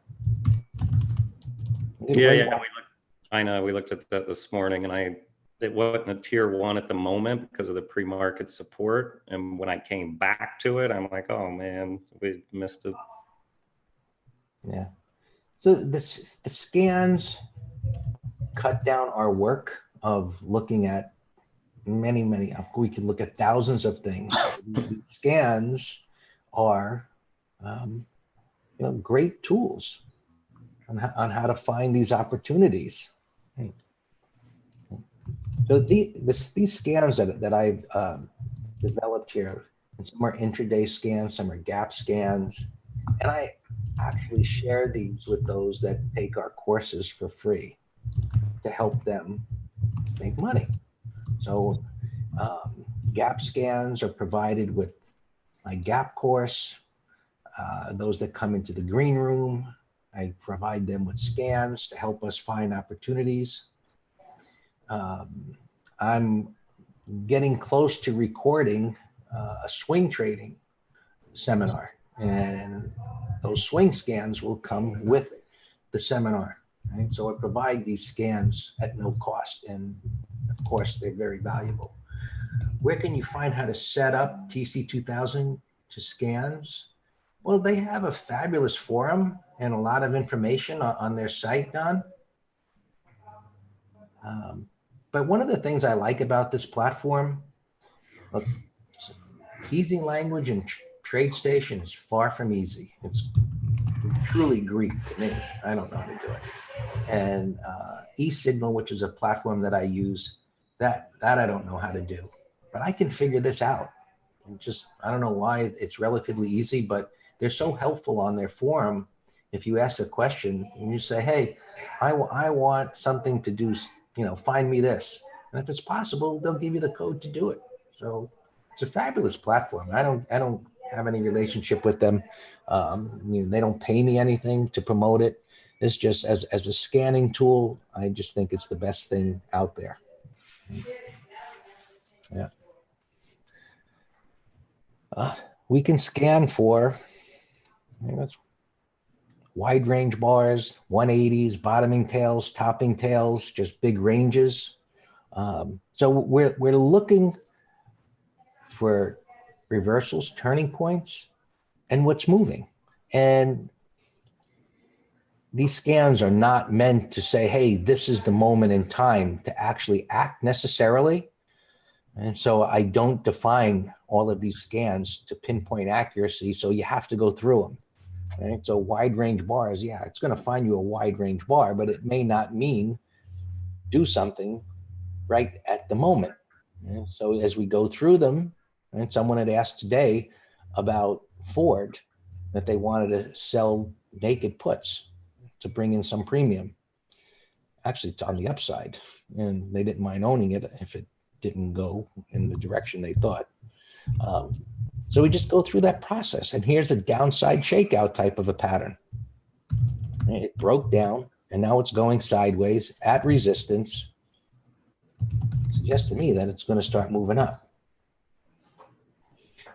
I know. We looked at that this morning, and it wasn't a tier 1 at the moment because of the pre-market support. And when I came back to it, I'm like, oh man, we missed it. Yeah. So the scans cut down our work of looking at many, we could look at thousands of things. These scans are, great tools on how to find these opportunities. So these scans that I've developed here, and some are intraday scans, some are gap scans, and I actually share these with those that take our courses for free to help them make money. So gap scans are provided with my gap course. Those that come into the green room, I provide them with scans to help us find opportunities. I'm getting close to recording a swing trading seminar, and those swing scans will come with the seminar. Right? So I provide these scans at no cost, and of course, they're very valuable. Where can you find how to set up TC2000 to scans? Well, they have a fabulous forum and a lot of information on their site, Don. But one of the things I like about this platform, look, easy language and TradeStation is far from easy. It's truly Greek to me. I don't know how to do it. And eSignal, which is a platform that I use, that I don't know how to do. But I can figure this out. And just, I don't know why it's relatively easy, but they're so helpful on their forum. If you ask a question and you say, hey, I want something to do, find me this. And if it's possible, they'll give you the code to do it. So it's a fabulous platform. I don't have any relationship with them. They don't pay me anything to promote it. It's just as a scanning tool, I just think it's the best thing out there. Yeah. We can scan for wide range bars, 180s, bottoming tails, topping tails, just big ranges. So we're looking for reversals, turning points, and what's moving. And these scans are not meant to say, hey, this is the moment in time to actually act necessarily. And so I don't define all of these scans to pinpoint accuracy. So you have to go through them. Right? So wide range bars, yeah, it's going to find you a wide range bar, but it may not mean do something right at the moment. And so as we go through them, and someone had asked today about Ford, that they wanted to sell naked puts to bring in some premium. Actually, it's on the upside, and they didn't mind owning it if it didn't go in the direction they thought. So we just go through that process, and here's a downside shakeout type of a pattern. It broke down, and now it's going sideways at resistance. It suggests to me that it's going to start moving up.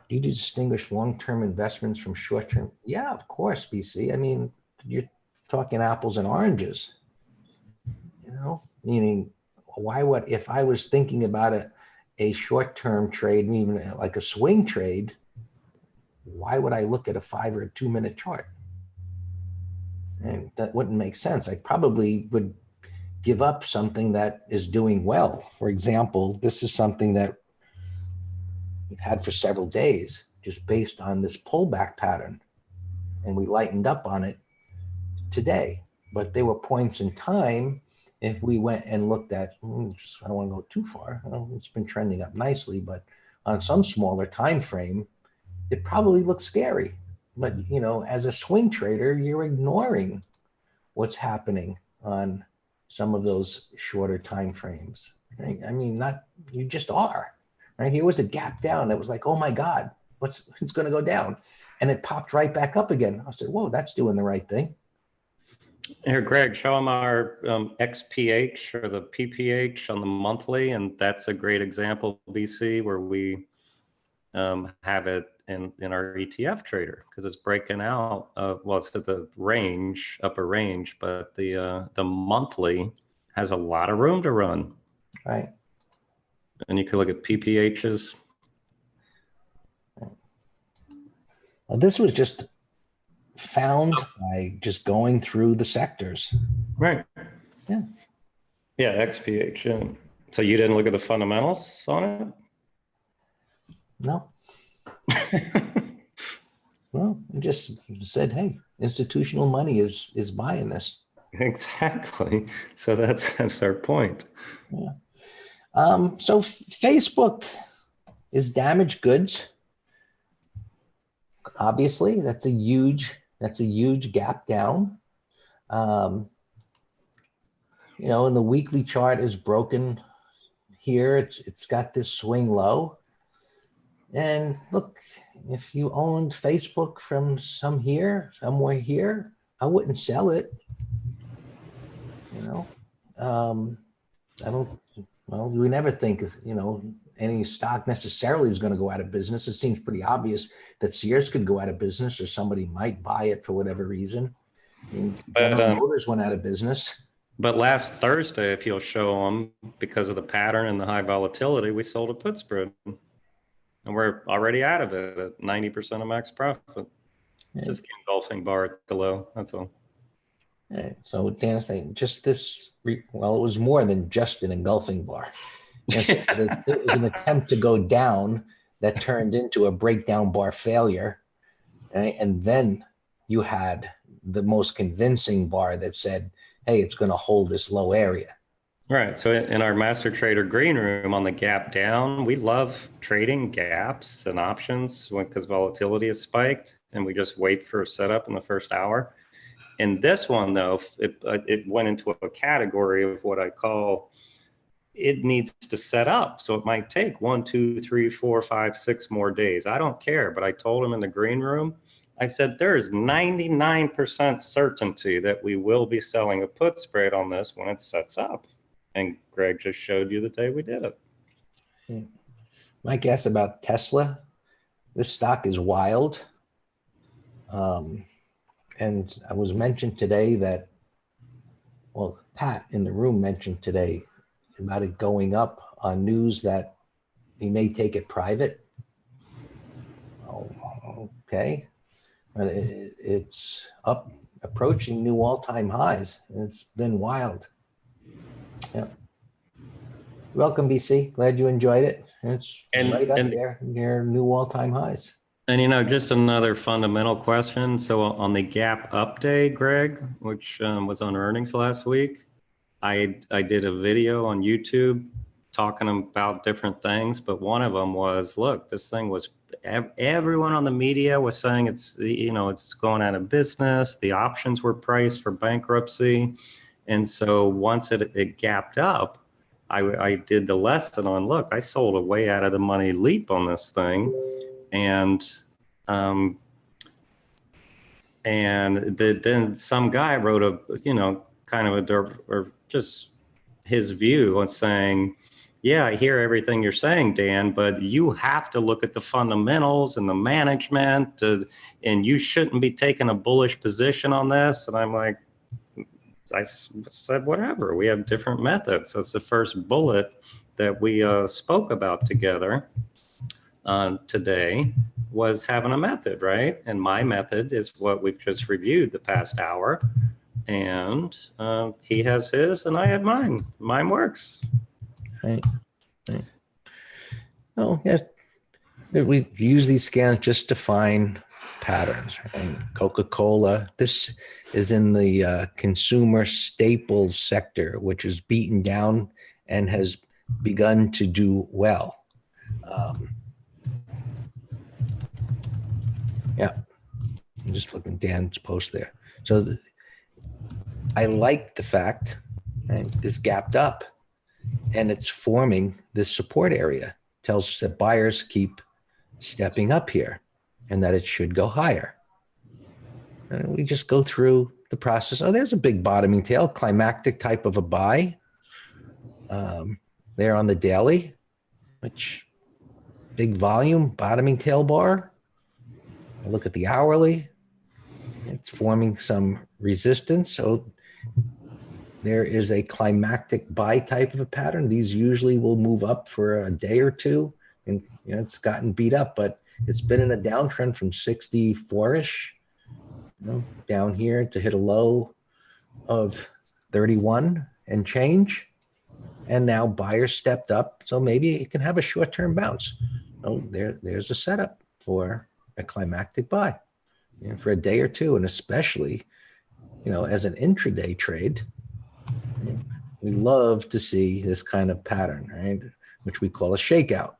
Do you distinguish long-term investments from short-term? Yeah, of course, BC. I mean, you're talking apples and oranges, meaning if I was thinking about a short-term trade, even like a swing trade, why would I look at a 5 or a 2 minute chart? And that wouldn't make sense. I probably would give up something that is doing well. For example, this is something that we've had for several days, just based on this pullback pattern. And we lightened up on it today. But there were points in time, if we went and looked at, I don't want to go too far. It's been trending up nicely, but on some smaller time frame, it probably looks scary. But, as a swing trader, you're ignoring what's happening on some of those shorter time frames. Right? I mean, you just are. Right? Here was a gap down. It was like, oh my God, it's going to go down. And it popped right back up again. I said, whoa, that's doing the right thing. Here, Greg, show them our XPH or the PPH on the monthly. And that's a great example, BC, where we have it in our ETF trader, because it's breaking out. Well, it's at the range, upper range, but the monthly has a lot of room to run. Right. And you can look at PPHs. Well, this was just found by just going through the sectors. Right. Yeah. Yeah, XPH. Yeah. So you didn't look at the fundamentals on No, it? well, I just said, hey, institutional money is buying this. Exactly. So that's our point. Yeah. So Facebook is damaged goods. Obviously, that's a huge gap down. Um, and the weekly chart is broken here. It's got this swing low. And look, if you owned Facebook from somewhere here, I wouldn't sell it. I don't, well, we never think, any stock necessarily is going to go out of business. It seems pretty obvious that Sears could go out of business or somebody might buy it for whatever reason. I mean, General Motors went out of business. But last Thursday, if you'll show them, because of the pattern and the high volatility, we sold a put spread. And we're already out of it at 90% of max profit. Yeah. Just the engulfing bar at the low, that's all. Right. So Dan is saying just this, well, it was more than just an engulfing bar. It was an attempt to go down that turned into a breakdown bar failure. Right? And then you had the most convincing bar that said, hey, it's going to hold this low area. Right. So in our master trader green room on the gap down, we love trading gaps and options because volatility is spiked and we just wait for a setup in the first hour. In this one, though, it went into a category of what I call it needs to set up. So it might take 1, 2, 3, 4, 5, 6 more days. I don't care. But I told him in the green room, I said, there is 99% certainty that we will be selling a put spread on this when it sets up. And Greg just showed you the day we did it. My guess about Tesla, this stock is wild. And I was mentioned today that, well, Pat in the room mentioned today about it going up on news that he may take it private. Oh, okay. But it's up, approaching new all-time highs. It's been wild. Yeah. Welcome, BC. Glad you enjoyed it. It's right up there near new all-time highs. And, just another fundamental question. So on the gap up day, Greg, which was on earnings last week, I did a video on YouTube talking about different things, but one of them was, look, this thing was, everyone on the media was saying it's going out of business. The options were priced for bankruptcy. And so once it gapped up, I did the lesson on, look, I sold a way out of the money leap on this thing. And then some guy wrote a, kind of or just his view on saying, yeah, I hear everything you're saying, Dan, but you have to look at the fundamentals and the management, and you shouldn't be taking a bullish position on this. And I'm like, I said, whatever, we have different methods. That's the first bullet that we spoke about together today, was having a method, right? And my method is what we've just reviewed the past hour. And he has his and I have mine. Mine works. Right. Oh, yeah. We use these scans just to find patterns. And Coca-Cola, this is in the consumer staples sector, which is beaten down and has begun to do well. Yeah, I'm just looking at Dan's post there. So I like the fact, right, this gapped up and it's forming this support area. Tells us that buyers keep stepping up here and that it should go higher. And we just go through the process. Oh, there's a big bottoming tail, climactic type of a buy there on the daily, which big volume, bottoming tail bar. I look at the hourly, it's forming some resistance. So there is a climactic buy type of a pattern. These usually will move up for a day or two, and it's gotten beat up, but it's been in a downtrend from 64-ish, down here to hit a low of 31 and change. and now buyers stepped up. So maybe it can have a short-term bounce. So there's a setup for a climactic buy, for a day or two, and especially, as an intraday trade, we love to see this kind of pattern, right? Which we call a shakeout.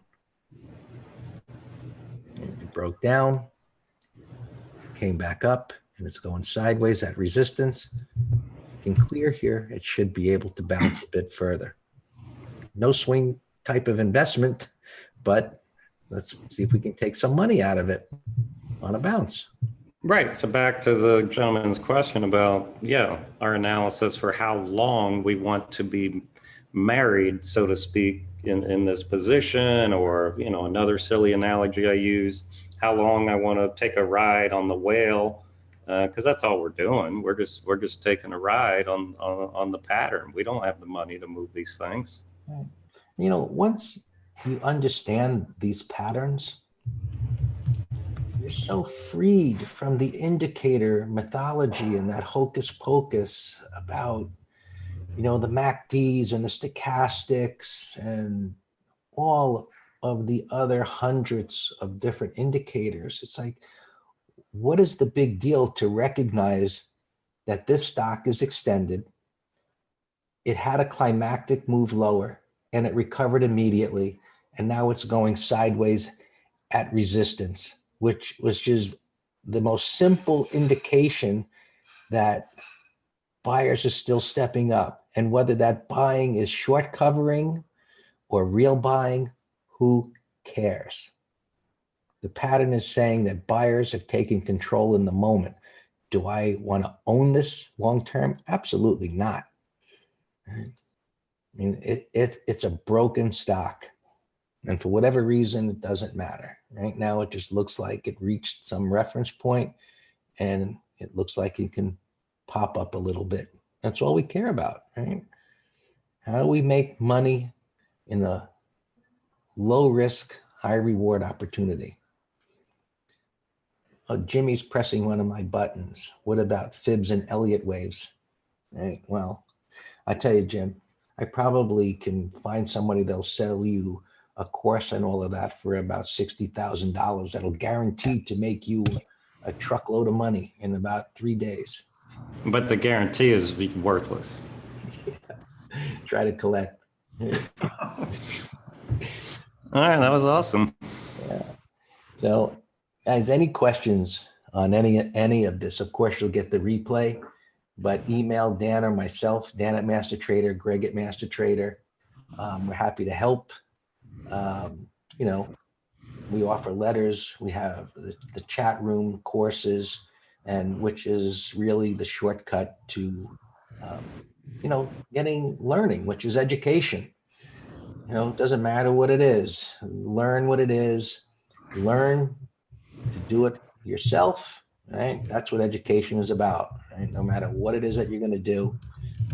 It broke down, came back up, and it's going sideways at resistance. You can clear here. It should be able to bounce a bit further. No swing type of investment, but let's see if we can take some money out of it on a bounce. Right. So back to the gentleman's question about, our analysis for how long we want to be married, so to speak, in this position, or, another silly analogy I use, how long I want to take a ride on the whale, because that's all we're doing. We're just taking a ride on the pattern. We don't have the money to move these things. Once you understand these patterns, you're so freed from the indicator mythology and that hocus pocus about, the MACDs and the stochastics and all of the other hundreds of different indicators. It's like, what is the big deal to recognize that this stock is extended? It had a climactic move lower and it recovered immediately. And now it's going sideways at resistance, which was just the most simple indication that buyers are still stepping up. And whether that buying is short covering or real buying, who cares? The pattern is saying that buyers have taken control in the moment. Do I want to own this long term? Absolutely not. I mean, it's a broken stock. And for whatever reason, it doesn't matter. Right now, it just looks like it reached some reference point and it looks like it can pop up a little bit. That's all we care about, right? How do we make money in a low risk, high reward opportunity? Oh, Jimmy's pressing one of my buttons. What about fibs and Elliott waves? Right. Well, I tell you, Jim, I probably can find somebody that'll sell you a course and all of that for about $60,000. That'll guarantee to make you a truckload of money in about 3 days. But the guarantee is worthless. Try to collect. All right, that was awesome. Yeah. So, guys, any questions on any of this? Of course, you'll get the replay, but email Dan or myself, Dan at Master Trader, Greg at Master Trader. We're happy to help. We offer letters. We have the chat room courses, and which is really the shortcut to, learning, which is education. It doesn't matter what it is. Learn what it is. Learn to do it yourself, right? That's what education is about, right? No matter what it is that you're going to do,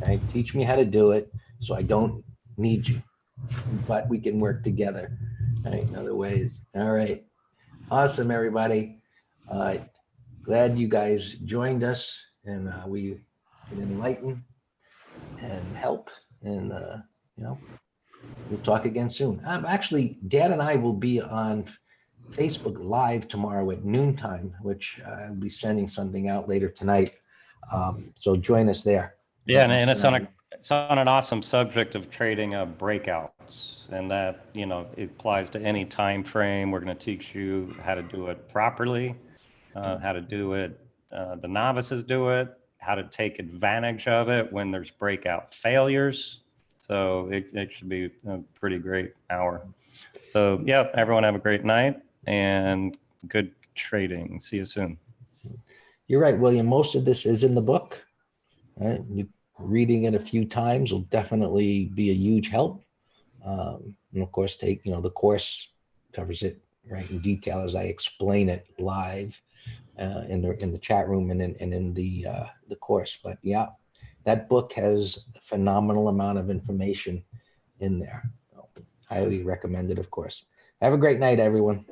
right? Teach me how to do it so I don't need you, but we can work together, right? In other ways. All right. Awesome, everybody. Glad you guys joined us, and we can enlighten and help, and we'll talk again soon. Actually, Dan and I will be on Facebook Live tomorrow at noontime, which I'll be sending something out later tonight. So join us there. Yeah, and it's on an awesome subject of trading breakouts, and that it applies to any time frame. We're going to teach you how to do it properly, how to do it. The novices do it. How to take advantage of it when there's breakout failures. So it should be a pretty great hour. So yeah, everyone have a great night and good trading. See you soon. You're right, William. Most of this is in the book. Right? Reading it a few times will definitely be a huge help. And of course, the course covers it right in detail as I explain it live in the chat room and in the course. But yeah, that book has a phenomenal amount of information in there. So, highly recommended, of course. Have a great night, everyone.